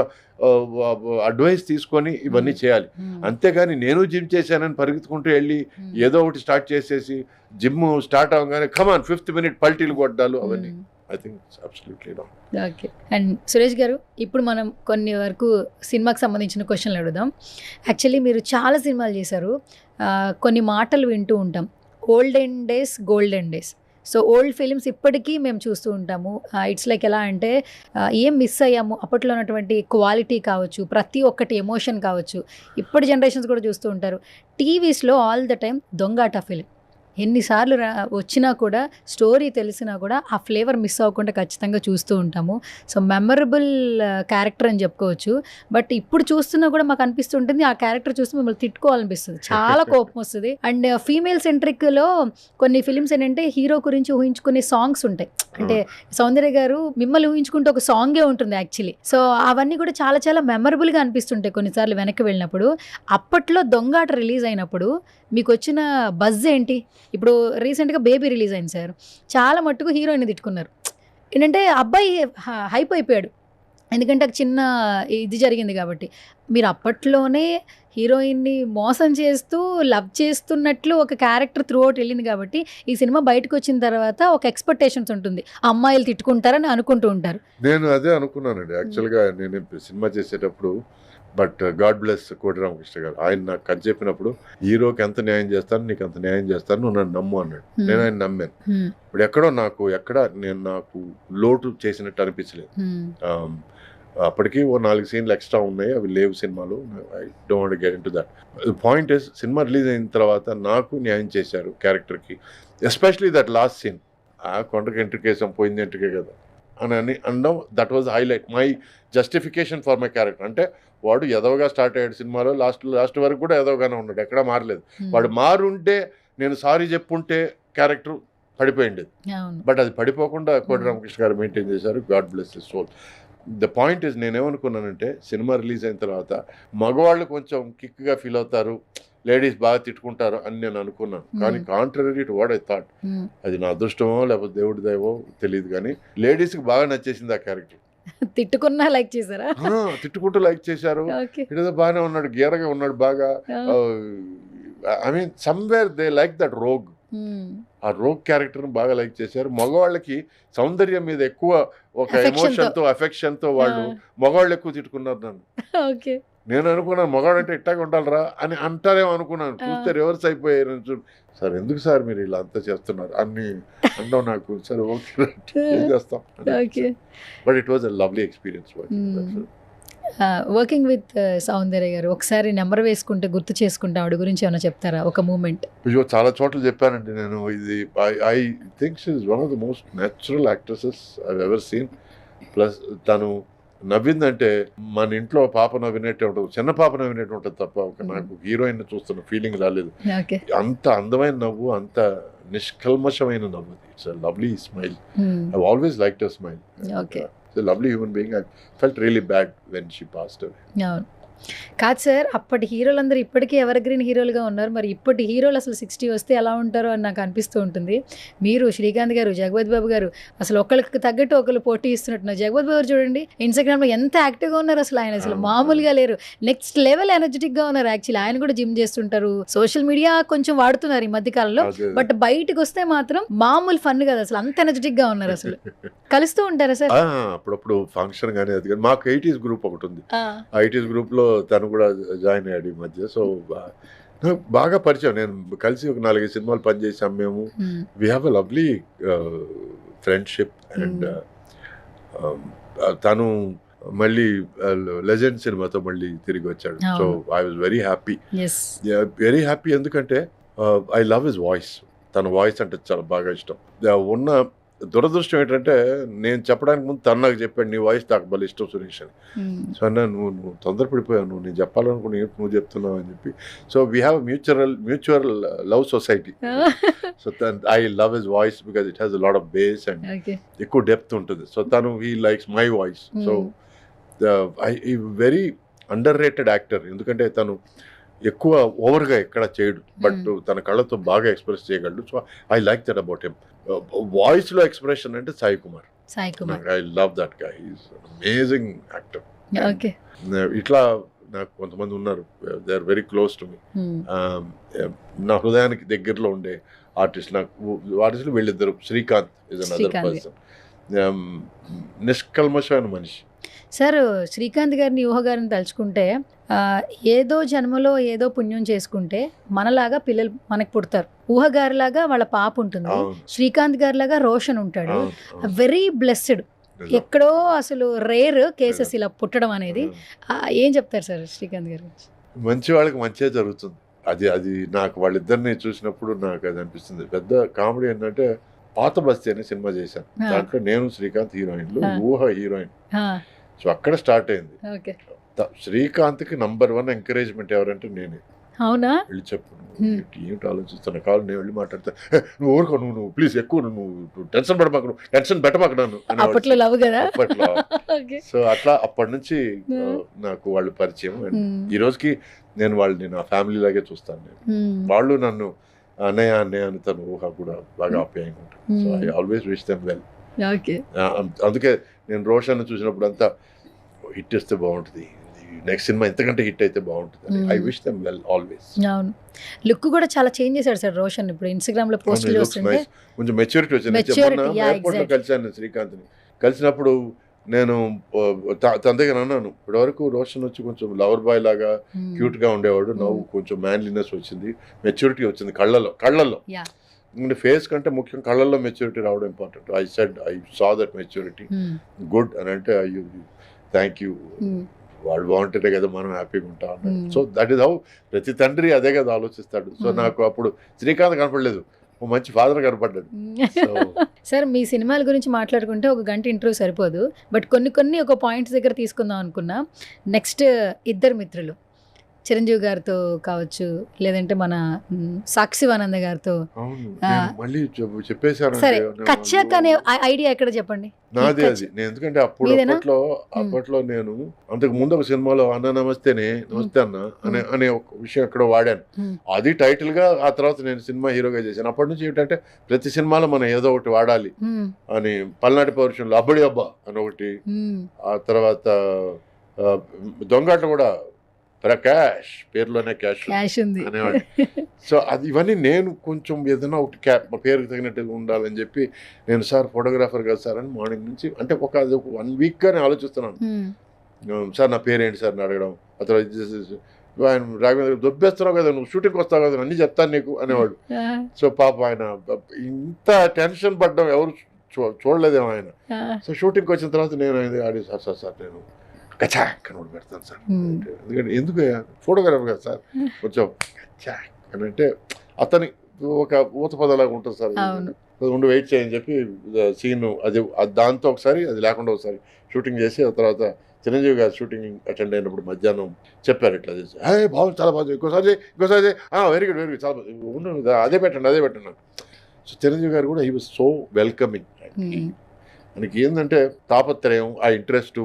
అడ్వైస్ తీసుకొని ఇవన్నీ చేయాలి. అంతేగాని నేను జిమ్ చేశానని పరిగెత్తుకుంటూ వెళ్ళి ఏదో ఒకటి స్టార్ట్ చేసేసి జిమ్ స్టార్ట్ అవ్వగానే కమాన్ 5th minute పల్టీలు కొట్టాలు అవన్నీ I think it's absolutely wrong. Okay. And Suresh గారు, ఇప్పుడు మనం కొన్ని వరకు సినిమాకి సంబంధించిన క్వశ్చన్లు అడుగుదాం. యాక్చువల్లీ మీరు చాలా సినిమాలు చేశారు. కొన్ని మాటలు వింటూ ఉంటాం, olden days golden days. So old films ఇప్పటికీ మేము చూస్తూ ఉంటాము. ఇట్స్ లైక్ ఎలా అంటే ఏం మిస్ అయ్యాము, అప్పట్లో ఉన్నటువంటి క్వాలిటీ కావచ్చు, ప్రతి ఒక్కటి ఎమోషన్ కావచ్చు, ఇప్పటి జనరేషన్స్ కూడా చూస్తూ ఉంటారు. టీవీస్లో all the time Dongata film ఎన్నిసార్లు వచ్చినా కూడా స్టోరీ తెలిసినా కూడా ఆ ఫ్లేవర్ మిస్ అవ్వకుండా ఖచ్చితంగా చూస్తూ ఉంటాము. సో మెమరబుల్ క్యారెక్టర్ అని చెప్పుకోవచ్చు. బట్ ఇప్పుడు చూస్తున్నా కూడా మాకు అనిపిస్తుంటుంది ఆ క్యారెక్టర్ చూస్తే మిమ్మల్ని తిట్టుకోవాలనిపిస్తుంది, చాలా కోపం వస్తుంది. అండ్ ఫీమేల్ సెంట్రిక్లో కొన్ని ఫిలిమ్స్ ఏంటంటే హీరో గురించి ఊహించుకునే సాంగ్స్ ఉంటాయి. అంటే సౌందర్య గారు మిమ్మల్ని ఊహించుకుంటే ఒక సాంగే ఉంటుంది యాక్చువల్లీ. సో అవన్నీ కూడా చాలా చాలా మెమరబుల్గా అనిపిస్తుంటాయి కొన్నిసార్లు వెనక్కి వెళ్ళినప్పుడు. అప్పట్లో దొంగాట రిలీజ్ అయినప్పుడు మీకు వచ్చిన బజ్ ఏంటి? ఇప్పుడు రీసెంట్గా బేబీ రిలీజ్ అయింది సార్, చాలా మట్టుకు హీరోయిన్ తిట్టుకున్నారు. ఏంటంటే అబ్బాయి హైప్ అయిపోయాడు, ఎందుకంటే చిన్న ఇది జరిగింది కాబట్టి. మీరు అప్పట్లోనే హీరోయిన్ని మోసం చేస్తూ లవ్ చేస్తున్నట్లు ఒక క్యారెక్టర్ త్రూ అవుట్ వెళ్ళింది కాబట్టి ఈ సినిమా బయటకు వచ్చిన తర్వాత ఒక ఎక్స్పెక్టేషన్స్ ఉంటుంది, అమ్మాయిలు తిట్టుకుంటారని అనుకుంటూ ఉంటారు. నేను అదే అనుకున్నానండి యాక్చువల్గా నేను సినిమా చేసేటప్పుడు. బట్ గాడ్ బ్లెస్ కోటి రామకృష్ణ గారు, ఆయన నాకు కథ చెప్పినప్పుడు హీరోకి ఎంత న్యాయం చేస్తాను నీకు అంత న్యాయం చేస్తాను, నువ్వు నన్ను నమ్ము అన్నాడు. నేను ఆయన నమ్మాను. ఇప్పుడు ఎక్కడో నేను నాకు లోటు చేసినట్టు అనిపించలేదు. అప్పటికి 4 సీన్లు ఎక్స్ట్రా ఉన్నాయి, అవి లేవు సినిమాలో. I don't want to get into that. Point is cinema release అయిన తర్వాత నాకు న్యాయం చేశారు క్యారెక్టర్కి, ఎస్పెషలీ దట్ లాస్ట్ సీన్. కొండకి ఎంట్రీ కేసం పోయింది ఎంట్రీకే కదా అని అనడం, that was highlight my justification for my character. అంటే వాడు ఎదవగా స్టార్ట్ అయ్యాడు సినిమాలో, లాస్ట్ వరకు కూడా ఎదవగానే ఉన్నాడు, ఎక్కడా మారలేదు. వాడు మారుంటే నేను సారీ చెప్పుంటే క్యారెక్టర్ పడిపోయింది. బట్ అది పడిపోకుండా కోటి రామకృష్ణ గారు మెయింటైన్ చేశారు. God bless his soul. The point is నేనేమనుకున్నానంటే సినిమా రిలీజ్ అయిన తర్వాత మగవాళ్ళు కొంచెం కిక్గా ఫీల్ అవుతారు, లేడీస్ బాగా తిట్టుకుంటారు అని నేను అనుకున్నాను. కానీ contrary to what I thought, అది నా అదృష్టమో లేకపోతే దేవుడి దయవో తెలియదు, కానీ లేడీస్కి బాగా నచ్చేసింది ఆ క్యారెక్టర్. తిట్టుకున్నా లైక్ చేశారా? తిట్టుకుంటూ లైక్ చేశారు. ఇటేదో బాగానే ఉన్నాడు, గీరగా ఉన్నాడు బాగా. I mean somewhere they like that rogue. ఆ రోగ్ క్యారెక్టర్ బాగా లైక్ చేశారు. మగవాళ్ళకి సౌందర్యం మీద ఎక్కువ ఒక ఎమోషన్ తో అఫెక్షన్ తో వాళ్ళు మగవాళ్ళు ఎక్కువ తిట్టుకున్నారు నన్ను. నేను అనుకున్నాను మగవాడు అంటే ఇట్టాగా ఉండాలరా అని అంటారేమో అనుకున్నాను. చూస్తే రివర్స్ అయిపోయారు. సార్ ఎందుకు సార్ మీరు ఇలా అంతా చేస్తున్నారు అన్ని అంటాం నాకు. సరే ఓకే ఏం చేస్తాం. But it was a lovely experience working with Soundarya garu. ఒకసారి నెంబర్ వేసుకుంటే గుర్తు చేసుకుంటే ఆవిడ గురించి ఏమైనా చెప్తారా ఒక మూమెంట్? చాలా చోట్ల చెప్పానండి నేను. ఇది I think she is one of the most natural actresses I ever seen. Plus తను నవ్విందంటే మన ఇంట్లో పాప నవ్వినట్టే ఉంటుంది, చిన్న పాప నవ్వినట్టు ఉంటుంది తప్ప ఒక నాకు హీరోయిన్ చూస్తున్న ఫీలింగ్ రాలేదు. అంత అందమైన నవ్వు, అంత నిష్కల్మషమైన నవ్వు. It's a lovely smile. I always liked her smile. A lovely human being. I felt really bad when she passed away. కాదు సార్, అప్పటి హీరోలందరూ ఇప్పటికీ ఎవర్ గ్రీన్ హీరోలుగా ఉన్నారు. మరి ఇప్పటి హీరోలు అసలు 60 వస్తే ఎలా ఉంటారో అని నాకు అనిపిస్తూ ఉంటుంది. మీరు, శ్రీకాంత్ గారు, జగపతి బాబు గారు అసలు ఒకరికి తగ్గట్టు ఒకరు పోటీ ఇస్తున్నట్టున్నారు. జగపతి బాబు చూడండి ఇన్స్టాగ్రామ్లో ఎంత యాక్టివ్గా ఉన్నారు. అసలు ఆయన అసలు మామూలుగా లేరు. నెక్స్ట్ లెవెల్ ఎనర్జెటిక్గా ఉన్నారు. యాక్చువల్లీ ఆయన కూడా జిమ్ చేస్తుంటారు. సోషల్ మీడియా కొంచెం వాడుతున్నారు ఈ మధ్య కాలంలో. బట్ బయటకు వస్తే మాత్రం మామూలు ఫన్ కదా, అసలు అంత ఎనర్జెటిక్గా ఉన్నారు. అసలు కలుస్తూ ఉంటారా సార్? అప్పుడప్పుడు ఫంక్షన్ కానీ అది కానీ. మాకు 80s గ్రూప్ ఒకటి ఉంది. 80s గ్రూప్లో తను కూడా జాయిన్ అయ్యాడు ఈ మధ్య. సో బాగా పరిచయం. నేను కలిసి ఒక 4 సినిమాలు పనిచేసాం మేము. We have a lovely friendship. And తను మళ్ళీ లెజెండ్ సినిమాతో మళ్ళీ తిరిగి వచ్చాడు. So I was very happy, very happy. ఎందుకంటే ఐ లవ్ హిజ్ వాయిస్. తన వాయిస్ అంటే చాలా బాగా ఇష్టం. ఉన్న దురదృష్టం ఏంటంటే నేను చెప్పడానికి ముందు తను నాకు చెప్పాడు నీ వాయిస్ నాకు భలే ఇష్టం సురేష్ అని. సో అన్నా నువ్వు తొందరపడిపోయావు, నేను చెప్పాలనుకుని నువ్వు చెప్తున్నావు అని చెప్పి. So we have mutual love society. So I love his voice because it has a lot of base and ఎక్కువ డెప్త్ ఉంటుంది. సో తను he likes my voice. So I very under rated actor. ఎందుకంటే తను ఎక్కువ ఓవర్గా ఎక్కడ చేయడు, but తన కళ్ళతో బాగా ఎక్స్ప్రెస్ చేయగలడు. So I like that about him. Voice లో ఎక్స్ప్రెషన్ అంటే Sai Kumar. I love that guy. He's amazing actor. ఇట్లా నాకు కొంతమంది ఉన్నారు, they are very close to me. నా హృదయానికి దగ్గరలో ఉండే ఆర్టిస్ట్ ఆర్టిస్టులు వీళ్ళిద్దరు. Srikanth is another person. నిష్కల్మషమైన మనిషి. సార్ శ్రీకాంత్ గారిని, ఊహ గారిని తలుచుకుంటే ఏదో జన్మలో ఏదో పుణ్యం చేసుకుంటే మనలాగా పిల్లలు మనకు పుడతారు. ఊహ గారిలాగా వాళ్ళ పాప ఉంటుంది, శ్రీకాంత్ గారిలాగా రోషన్ ఉంటాడు. Very blessed. ఎక్కడో అసలు రేర్ కేసెస్ ఇలా పుట్టడం అనేది. ఏం చెప్తారు సార్ శ్రీకాంత్ గారు? మంచి వాళ్ళకి మంచిగా జరుగుతుంది. అది నాకు వాళ్ళిద్దరిని చూసినప్పుడు నాకు అది అనిపిస్తుంది. పెద్ద కామెడీ ఏంటంటే పాత బస్తీ అనే సినిమా చేశాను. దాంట్లో నేను శ్రీకాంత్ హీరోయిన్లు, ఊహ హీరోయిన్. సో అక్కడ స్టార్ట్ అయింది. శ్రీకాంత్కి నంబర్ 1 ఎంకరేజ్మెంట్ ఎవరంటే నేనే. అవునా? వెళ్ళి చెప్పు, ఏమిటి ఆలోచిస్తున్నా, కావాలి నేను వెళ్ళి మాట్లాడతా, నువ్వు ఊరుకో, నువ్వు ప్లీజ్ ఎక్కువ నువ్వు టెన్షన్ పెట్టమాకను అప్పట్లో. సో అట్లా అప్పటి నుంచి నాకు వాళ్ళు పరిచయం. ఈ రోజుకి నేను వాళ్ళని నా ఫ్యామిలీ లాగే చూస్తాను. నేను వాళ్ళు నన్ను అన్నయ్య అని తను ఊహ కూడా బాగా ఆప్యాయంగా ఉంటాను. So I always wish them well. అందుకే నేను రోషన్ చూసినప్పుడు అంతా హిట్ ఇస్తే బాగుంటుంది, నెక్స్ట్ సినిమా ఎంతకంటే హిట్ అయితే బాగుంటుంది. I wish them well always. అవును, లుక్ కూడా చాలా చేంజ్ చేశాడు సార్ రోషన్. ఇప్పుడు ఇన్స్టాగ్రామ్ లో పోస్ట్ చేస్తుంటే కొంచెం మెచ్యూరిటీ వచ్చింది. ఎయిర్పోర్ట్ లో కలిసాను శ్రీకాంత్ని. కలిసినప్పుడు నేను తన దగ్గర అన్నాను, ఇప్పటి వరకు రోషన్ వచ్చి కొంచెం లవర్ బాయ్ లాగా క్యూట్ గా ఉండేవాడు, నవ్వు కొంచెం మ్యాన్లీనెస్ వచ్చింది, మెచ్యూరిటీ వచ్చింది కళ్ళల్లో. ఫేస్ కంటే ముఖ్యం కళ్ళల్లో మెచ్యూరిటీ రావడం important. I said I saw that maturity good అని అంటే అయ్యో థ్యాంక్ యూ, వాళ్ళు బాగుంటేనే కదా మనం హ్యాపీగా ఉంటాం. సో దట్ ఈస్ హౌ ప్రతి తండ్రి అదే కదా ఆలోచిస్తాడు. సో నాకు అప్పుడు శ్రీకాంత్ కనపడలేదు, ఓ మంచి ఫాదర్ కనపడ్డాడు. సార్ మీ సినిమాల గురించి మాట్లాడుకుంటే 1 గంట ఇంటర్వ్యూ సరిపోదు, బట్ కొన్ని ఒక పాయింట్స్ దగ్గర తీసుకుందాం అనుకున్నా. నెక్స్ట్ ఇద్దరు మిత్రులు చిరంజీవి గారితో కావచ్చు, లేదంటే మన సాక్షివానంద గారితో. అవును, నేను మళ్ళీ చెప్పేశాను. సరే, కచ్చాక్ అనే ఐడియా ఎక్కడ చెప్పండి? నాదే అది. నేను ఎందుకంటే అప్పట్లో నేను అంతకు ముందు ఒక సినిమాలో అన్న నమస్తే అన్న అనే ఒక విషయం ఎక్కడో వాడాను. అది టైటిల్ గా ఆ తర్వాత నేను సినిమా హీరోగా చేశాను. అప్పటి నుంచి ఏంటంటే ప్రతి సినిమాలో మనం ఏదో ఒకటి వాడాలి అని, పల్నాటి పౌరుషంలో అబ్బడి అబ్బా అని ఒకటి, ఆ తర్వాత దొంగాట్లు కూడా ప్రకాష్ పేరులోనే క్యాష్ ఉంది అనేవాడు. సో అది ఇవన్నీ నేను కొంచెం ఏదైనా ఒకటి పేరుకి తగినట్టుగా ఉండాలని చెప్పి నేను సార్ ఫోటోగ్రాఫర్ కదా సార్ అని మార్నింగ్ నుంచి అంటే ఒక 1 week గానే ఆలోచిస్తున్నాను. సార్ నా పేరేంటి సార్ అని అడగడం, ఆ తర్వాత ఆయన రాఘవేంద్ర దొబ్బేస్తున్నావు కదా, నువ్వు షూటింగ్కి వస్తావు కదా, అన్నీ చెప్తాను నీకు అనేవాడు. సో పాప ఆయన ఇంత టెన్షన్ పడ్డం ఎవరు చూడలేదేమో ఆయన. సో షూటింగ్కి వచ్చిన తర్వాత నేను ఆడి సార్ నేను కచాక్ అని పెడతాను సార్, ఎందుకంటే ఎందుకు ఫోటోగ్రాఫర్ కదా సార్ కొంచెం కచాక్ అని అంటే అతని ఒక ఊత పదలాగా ఉంటుంది సార్, ఉండి వెయిట్ చేయని చెప్పి సీన్ అది దాంతో ఒకసారి, అది లేకుండా ఒకసారి షూటింగ్ చేసి ఆ తర్వాత చిరంజీవి గారు షూటింగ్ అటెండ్ అయినప్పుడు మధ్యాహ్నం చెప్పారు ఇట్లా చేసి, బాగుంది చాలా బాగుంది, ఇంకోసారి వెరీ గుడ్ చాలా బాగుంది, అదే పెట్టండి. సో చిరంజీవి గారు కూడా హీ వాజ్ సో వెల్కమింగ్. ఆయనకి ఏంటంటే తాపత్రయం, ఆ ఇంట్రెస్ట్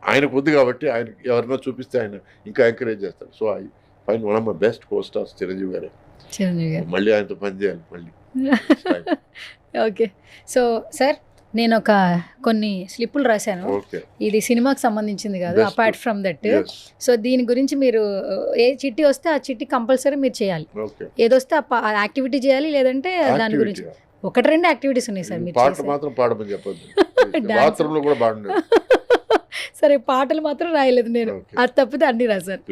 ఆయనకు ఉంది కాబట్టి ఆయన ఎవరైనా చూపిస్తే ఆయన ఇంకా ఎంకరేజ్ చేస్తాడు. So I find one of my best co stars Chiranjeevi గారే. మళ్ళీ ఆయనతో పని చేయాలి మళ్ళీ. ఓకే, సో సార్ నేను కొన్ని స్లిప్పులు రాశాను. ఇది సినిమాకి సంబంధించింది కాదు, అపార్ట్ ఫ్రమ్ దట్. సో దీని గురించి మీరు ఏ చిట్టి వస్తే ఆ చిట్టి కంపల్సరీ మీరు చేయాలి. ఏదొస్తే ఆ యాక్టివిటీ చేయాలి, లేదంటే దాని గురించి 1-2 యాక్టివిటీస్ ఉన్నాయి సార్. మీరు పాటలు మాత్రం పాడమని చెప్పొద్దు, బాత్రూంలో కూడా పాడండి. సరే, పాటలు మాత్రం రాయలేదు నేను, అది తప్పితే అన్ని రాశాను.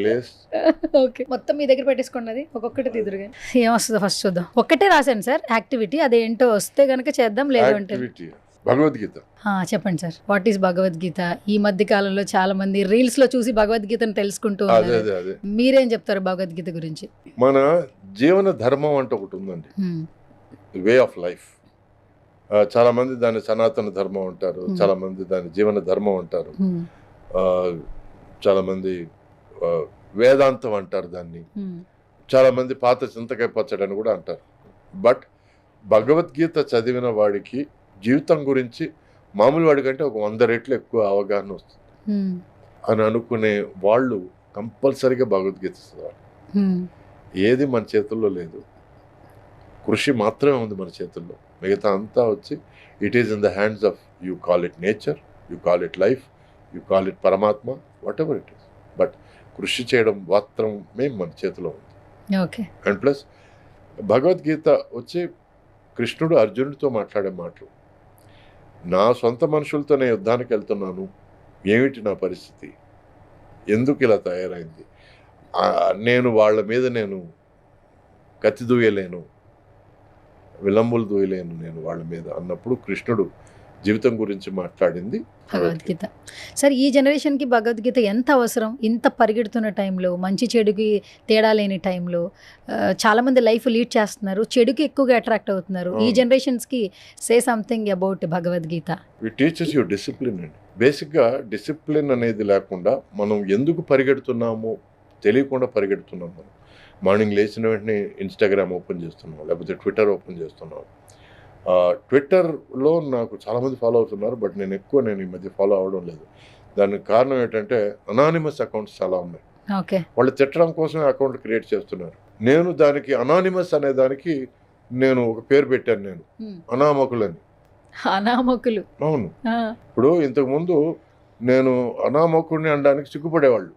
ఓకే, మొత్తం మీ దగ్గర పెట్టేసుకోండి, అది ఒక్కొక్కటి తీదురుగా ఏమొస్తుందో ఫస్ట్ చూద్దాం. ఒక్కటే రాశాను సార్ యాక్టివిటీ, అదేంటో వస్తే గనక చేద్దాం, లేదు అంటే భగవద్గీత. చెప్పండి సార్, వాట్ ఈస్ భగవద్గీత? ఈ మధ్య కాలంలో చాలా మంది రీల్స్ లో చూసి భగవద్గీతను తెలుసుకుంటూ ఉన్నారు. మీరేం చెప్తారు భగవద్గీత గురించి? మన జీవన ధర్మం అంటే ఒకటి ఉందండి, వే ఆఫ్ లైఫ్. చాలా మంది దాన్ని సనాతన ధర్మం అంటారు, చాలా మంది దాన్ని జీవన ధర్మం అంటారు, చాలా మంది వేదాంతం అంటారు దాన్ని, చాలా మంది పాత చింతకాయ పచ్చడి అని కూడా అంటారు. బట్ భగవద్గీత చదివిన వాడికి జీవితం గురించి మామూలు వాడి కంటే ఒక 100 రెట్లు ఎక్కువ అవగాహన వస్తుంది అని అనుకునే వాళ్ళు కంపల్సరీగా భగవద్గీత చదవాలి. ఏది మన చేతుల్లో లేదు, కృషి మాత్రమే ఉంది మన చేతుల్లో, మిగతా అంతా వచ్చి it is in the hands of, you call it nature, you call it life, you call it Paramatma, whatever it is. But కృషి చేయడం మాత్రమే మన చేతిలో ఉంది. అండ్ ప్లస్ భగవద్గీత వచ్చి కృష్ణుడు అర్జునుడితో మాట్లాడే మాటలు, నా సొంత మనుషులతో నేను యుద్ధానికి వెళ్తున్నాను, ఏమిటి నా పరిస్థితి, ఎందుకు ఇలా తయారైంది, నేను వాళ్ళ మీద నేను కత్తి దూయలేను, విలంబులు దూయలేను నేను వాళ్ళ మీద అన్నప్పుడు కృష్ణుడు జీవితం గురించి మాట్లాడింది భగవద్గీత. సార్, ఈ జనరేషన్కి భగవద్గీత ఎంత అవసరం? ఇంత పరిగెడుతున్న టైంలో, మంచి చెడుకి తేడా లేని టైంలో చాలామంది లైఫ్ లీడ్ చేస్తున్నారు, చెడుకి ఎక్కువగా అట్రాక్ట్ అవుతున్నారు. ఈ జనరేషన్స్కి say something about Bhagavad Gita. It teachers you discipline అండి. బేసిక్గా డిసిప్లిన్ అనేది లేకుండా మనం ఎందుకు పరిగెడుతున్నామో తెలియకుండా పరిగెడుతున్నాం. మనం మార్నింగ్ లేచిన వెంటనే ఇన్స్టాగ్రామ్ ఓపెన్ చేస్తున్నాం, లేకపోతే ట్విట్టర్ ఓపెన్ చేస్తున్నాం. ట్విట్టర్లో నాకు చాలామంది ఫాలో అవుతున్నారు, బట్ నేను ఈ మధ్య ఫాలో అవ్వడం లేదు. దానికి కారణం ఏంటంటే అనానిమస్ అకౌంట్స్ చాలా ఉన్నాయి, వాళ్ళు తిట్టడం కోసమే అకౌంట్ క్రియేట్ చేస్తున్నారు. నేను దానికి అనానిమస్ అనే దానికి నేను ఒక పేరు పెట్టాను, నేను అనామకులని. అనామకులు? అవును. ఇప్పుడు ఇంతకుముందు నేను అనామకుడిని అనడానికి సిగ్గుపడేవాళ్ళు,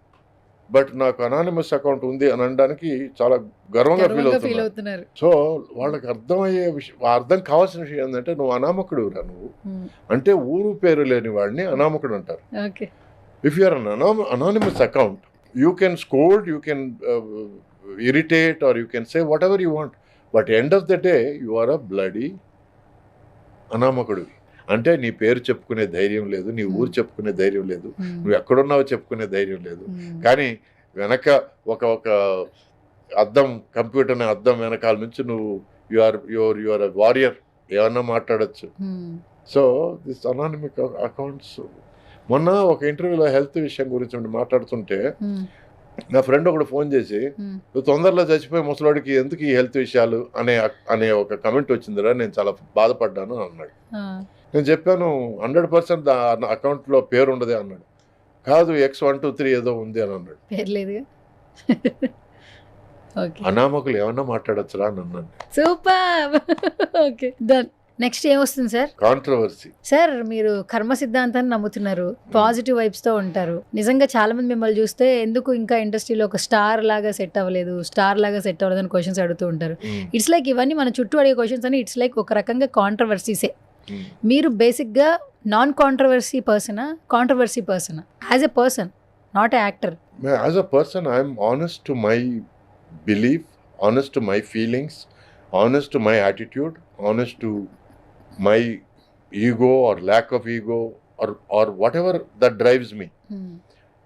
బట్ నాకు అనానిమస్ అకౌంట్ ఉంది అని అనడానికి చాలా గర్వంగా ఫీల్ అవుతున్నారు. సో వాళ్ళకి అర్థమయ్యే విషయం, అర్థం కావాల్సిన విషయం ఏంటంటే నువ్వు అనామకుడు రా, నువ్వు అంటే ఊరు పేరు లేని వాడిని అనామకుడు అంటారు. If you're an anonymous account, you can scold, you can irritate, or you can say whatever you want, but end of the day you are a bloody అనామకుడివి. అంటే నీ పేరు చెప్పుకునే ధైర్యం లేదు, నీ ఊరు చెప్పుకునే ధైర్యం లేదు, నువ్వు ఎక్కడున్నావో చెప్పుకునే ధైర్యం లేదు. కానీ వెనక ఒక అద్దం, కంప్యూటర్ అనే అద్దం వెనకాల నుంచి నువ్వు యువర్ ఎ వారియర్, ఏమన్నా మాట్లాడచ్చు. So this anonymic accounts. మొన్న ఒక ఇంటర్వ్యూలో హెల్త్ విషయం గురించి మాట్లాడుతుంటే నా ఫ్రెండ్ ఒకడు ఫోన్ చేసి నువ్వు తొందరలో చచ్చిపోయి ముసలోడికి ఎందుకు ఈ హెల్త్ విషయాలు అనే ఒక కమెంట్ వచ్చిందిరా, నేను చాలా బాధపడ్డాను అన్నాడు. నేను చెప్పాను 100% అకౌంట్లో పేరు ఉండదే అన్నాడు. కాదు X123 ఏదో ఉంది అని అన్నాడు. అనామకులు ఏమన్నా మాట్లాడచ్చురా అని అన్నాను. సూపర్. Okay done. నెక్స్ట్ ఏమొస్తుంది సార్? కాంట్రవర్సీ. సార్ మీరు కర్మ సిద్ధాంతాన్ని నమ్ముతున్నారు, పాజిటివ్ వైబ్స్ తో ఉంటారు. నిజంగా చాలా మంది మిమ్మల్ని చూస్తే ఎందుకు ఇంకా ఇండస్ట్రీలో ఒక స్టార్ లాగా సెట్ అవ్వలేదు అని క్వశ్చన్స్ అడుగుతూ ఉంటారు. ఇట్స్ లైక్ ఇవన్నీ మన చుట్టూ అడిగే క్వశ్చన్స్ అని ఇట్స్ లైక్ ఒక రకంగా కాంట్రవర్సీసే. మీరు బేసిక్గా non controversy person as a person, not a actor. As a person I'm honest to my belief, honest to my feelings, honest to my attitude, honest to my ego or lack of ego or whatever that drives me.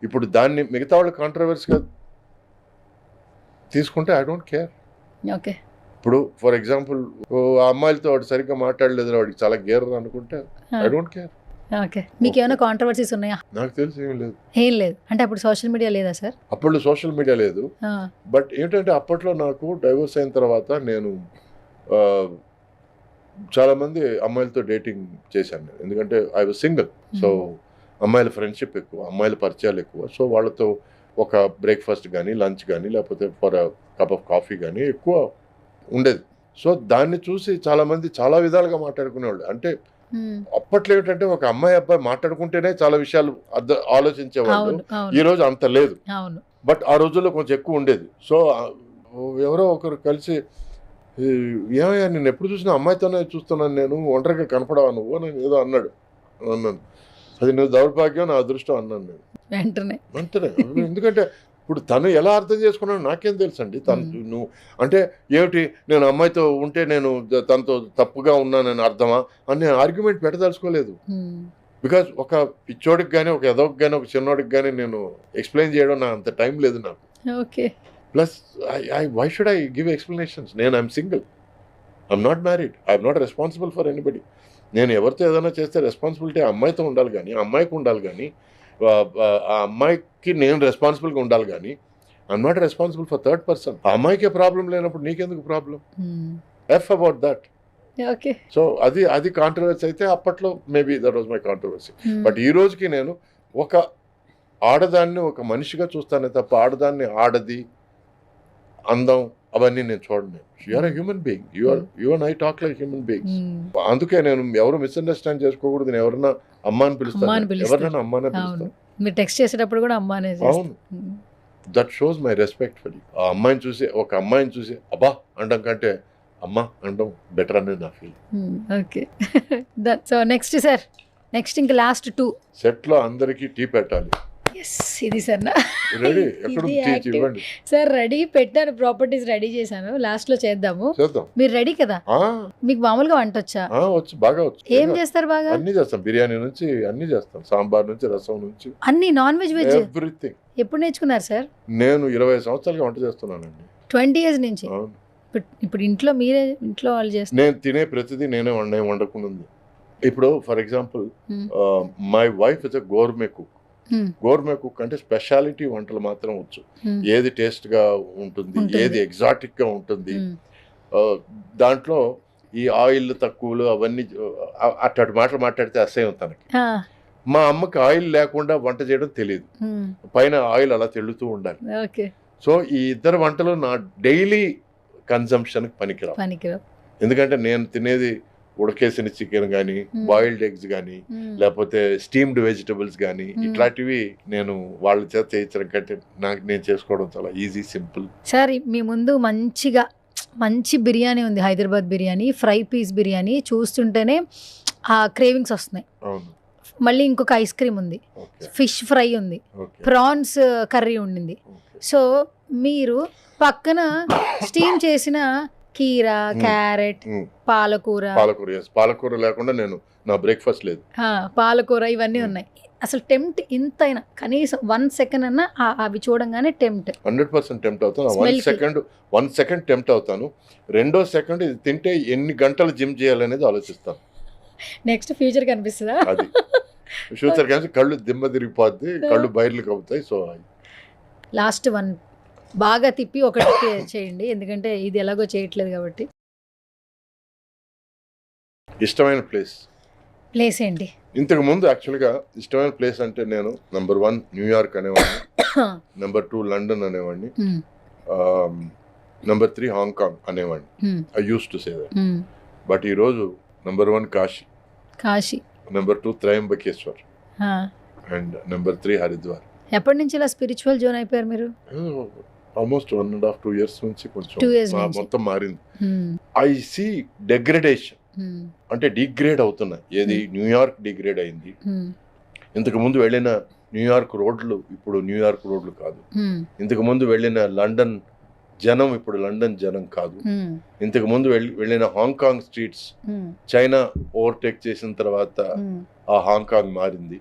ఇప్పుడు దాన్ని మిగతా వాళ్ళు కాంట్రవర్సీగా తీసుకుంటే I don't care. Okay. ఇప్పుడు for example ఆ అమ్మాయిలతో వాడు సరిగ్గా మాట్లాడలేదు, వాడికి చాలా గేర్ అనుకుంటే ఐ డోంట్ కేర్. ఓకే. మీకు ఏమైనా కాంట్రవర్సీస్ ఉన్నాయా? నాకు తెలిసి ఏం లేదు. అంటే అప్పుడు సోషల్ మీడియా లేదా సార్? అప్పుడు సోషల్ మీడియా లేదు. బట్ ఏంటంటే అప్పట్లో నాకు డైవోర్స్ అయిన తర్వాత నేను చాలా మంది అమ్మాయిలతో డేటింగ్ చేశాను నేను. ఎందుకంటే ఐ వాజ్ సింగిల్. సో అమ్మాయిల ఫ్రెండ్షిప్ ఎక్కువ, అమ్మాయిల పరిచయాలు ఎక్కువ. సో వాళ్ళతో ఒక బ్రేక్ఫాస్ట్ కానీ లంచ్ కానీ లేకపోతే ఫర్ కప్ ఆఫ్ కాఫీ కానీ ఎక్కువ ఉండేది. సో దాన్ని చూసి చాలా మంది చాలా విధాలుగా మాట్లాడుకునేవాళ్ళు. అంటే అప్పట్లో ఏంటంటే ఒక అమ్మాయి అబ్బాయి మాట్లాడుకుంటేనే చాలా విషయాలు ఆలోచించేవాళ్ళు. ఈ రోజు అంత లేదు, బట్ ఆ రోజుల్లో కొంచెం ఎక్కువ ఉండేది. సో ఎవరో ఒకరు కలిసి ఏమయ్యా నేను ఎప్పుడు చూసినా అమ్మాయితోనే చూస్తున్నాను, నేను ఒంటరిగా కనపడవా నువ్వు అని ఏదో అన్నాను. అది నువ్వు దౌర్భాగ్యం, నా అదృష్టం అన్నాను నేను వెంటనే. ఎందుకంటే ఇప్పుడు తను ఎలా అర్థం చేసుకున్నాను నాకేం తెలుసు అండి. నువ్వు అంటే ఏమిటి, నేను అమ్మాయితో ఉంటే నేను తనతో తప్పుగా ఉన్నానని అర్థమా అని నేను ఆర్గ్యుమెంట్ పెట్టదలుచుకోలేదు. బికాజ్ ఒక పిచ్చోడికి కానీ ఒక ఎదోకి కానీ ఒక చిన్నోడికి కానీ నేను ఎక్స్ప్లెయిన్ చేయడం నా అంత టైం లేదు నాకు. Okay. Plus why should I give explanations? I'm single, I'm not married, I'm not responsible for anybody. నేను ఎవరితో ఏదైనా చేస్తే రెస్పాన్సిబిలిటీ అమ్మాయితో ఉండాలి కానీ, అమ్మాయికి ఉండాలి కానీ, ఆ అమ్మాయికి నేను రెస్పాన్సిబుల్గా ఉండాలి కానీ I'm not responsible for third person. ఆ అమ్మాయికే ప్రాబ్లం లేనప్పుడు నీకెందుకు problem? F about that. So అది కాంట్రవర్సీ అయితే అప్పట్లో maybe that was my controversy. But ఈ రోజుకి నేను ఒక ఆడదాన్ని ఒక మనిషిగా చూస్తానే తప్ప ఆడదాన్ని ఆడది అందం అవన్నీ నేను చూడను. You're a human being, you and I talk like human beings. అందుకే నేను ఎవరు మిస్అండర్స్టాండ్ చేసుకోకూడదు. నేను ఎవరన్నా అమ్మ అని పిలుస్తాను, ఎవరినైనా అమ్మ అని పిలుస్తాను. మీరు టెక్స్ట్ చేసేటప్పుడు కూడా అమ్మ అనే. అవును, that shows my respect for you. ఆ అమ్మాయిని చూసి ఒక అమ్మాయిని చూసి అబ్బా అనడం కంటే అమ్మ అనడం బెటర్ అనేది నా feel. Okay. So next sir, next ఇంకా లాస్ట్ 2 సెట్లో అందరికీ టీ పెట్టాలి. ఇది సార్ సార్ రెడీ పెట్టాను, ప్రాపర్టీస్ రెడీ చేశాను, లాస్ట్ లో చేద్దాము. మీరు రెడీ కదా? మీకు మామూలుగా వంట వచ్చా? వచ్చు, బాగా వచ్చు. ఏం చేస్తారు? బాగా అన్ని చేస్తాం, బిర్యానీ నుంచి అన్ని చేస్తాం, సాంబార్ నుంచి రసం నుంచి అన్ని, నాన్ వెజ్ వెజ్ ఎవ్రీథింగ్. ఎప్పుడు నేర్చుకున్నారు సార్? నేను 20 సంవత్సరాలుగా వంట చేస్తున్నానండి. 20 years నుంచి. ఇప్పుడు ఇంట్లో మీరే, ఇంట్లో వాళ్ళు చేస్తారు? నేను తినే ప్రతిదీ నేనే వండుకున్నది. ఇప్పుడు for example my wife is a gourmet cook. Gourmet cook అంటే స్పెషాలిటీ వంటలు మాత్రం వచ్చు. ఏది టేస్ట్ గా ఉంటుంది, ఏది ఎగ్జాటిక్ గా ఉంటుంది, దాంట్లో ఈ ఆయిల్ తక్కువలు అవన్నీ అట్లాంటి మాటలు మాట్లాడితే అసహ్యం తనకి. మా అమ్మకి ఆయిల్ లేకుండా వంట చేయడం తెలియదు, పైన ఆయిల్ అలా తెల్లుతూ ఉండాలి. సో ఈ ఇద్దరు వంటలు నా డైలీ కన్సంప్షన్ పనికిరావు. ఎందుకంటే నేను తినేది ఉడకేసిన చికెన్ కానీ, బాయిల్డ్ ఎగ్స్ కానీ, లేకపోతే స్టీమ్డ్ వెజిటబుల్స్ కానీ, ఇట్లాంటివి నేను వాళ్ళ చేత చేయించడం కంటే నాకు నేను చేసుకోవడం చాలా ఈజీ, సింపుల్. సార్ మీ ముందు మంచి బిర్యానీ ఉంది, హైదరాబాద్ బిర్యానీ, ఫ్రై పీస్ బిర్యానీ. చూస్తుంటేనే ఆ క్రేవింగ్స్ వస్తున్నాయి. మళ్ళీ ఇంకొక ఐస్ క్రీమ్ ఉంది, ఫిష్ ఫ్రై ఉంది, ప్రాన్స్ కర్రీ ఉండింది. సో మీరు పక్కన స్టీమ్ చేసిన కీరా, క్యారెట్, పాలకూర లేకుండా నేను నా బ్రేక్ఫాస్ట్ లేదు. పాలకూర ఇవన్నీ ఉన్నాయి. అసలు టెంప్ట్ ఇంతైనా కనీసం 1 second అన్నా అవి చూడంగానే టెంప్ట్. 100% టెంప్ట్ అవుతాను. 1 second టెంప్ట్ అవుతాను. 2వ సెకండ్ ఇది తింటే ఎన్ని గంటలు జిమ్ చేయాలనేది ఆలోచిస్తాను. నెక్స్ట్ ఫ్యూచర్ కనిపిస్తుందా? అది ఫ్యూచర్ కనిపిస్తే కళ్ళు దిమ్మ తిరిగిపోద్ది, కళ్ళు బయర్లు కవుతాయి. సో లాస్ట్ వన్ బాగా తిప్పి ఒకటి చేయండి, ఎందుకంటే ఇది ఎలాగో చేయట్లేదు కాబట్టి. ఇష్టమైన ప్లేస్ ప్లేస్ ఏంటి? ఇంతకు ముందు యాక్చువల్గా ఇష్టమైన ప్లేస్ అంటే నేను నెంబర్ 1 న్యూయార్క్ అనేవాడిని, నెంబర్ 2 లండన్ అనేవాడిని, నెంబర్ 3 హాంకాంగ్ అనేవాడిని. I use to say that. But ఈరోజు number 1 Kashi, number 2 Trimbakeshwar and number 3 Haridwar. ఎప్పటి నుంచి ఇలా స్పిరిచువల్ జోన్ అయిపోయారు మీరు? ఆల్మోస్ట్ 1.5-2 years నుంచి కొంచెం 2 years నుంచి. మొత్తం మారింది. ఐ సీ డెగ్రేడేషన్, అంటే డిగ్రేడ్ అవుతున్నాయి. ఏది న్యూయార్క్ డిగ్రేడ్ అయింది. ఇంతకు ముందు వెళ్ళిన న్యూయార్క్ రోడ్లు ఇప్పుడు న్యూయార్క్ రోడ్లు కాదు. ఇంతకు ముందు వెళ్ళిన లండన్ జనం ఇప్పుడు లండన్ జనం కాదు. ఇంతకు ముందు వెళ్ళిన హాంకాంగ్ స్ట్రీట్స్ చైనా ఓవర్టేక్ చేసిన తర్వాత ఆ హాంకాంగ్ మారింది.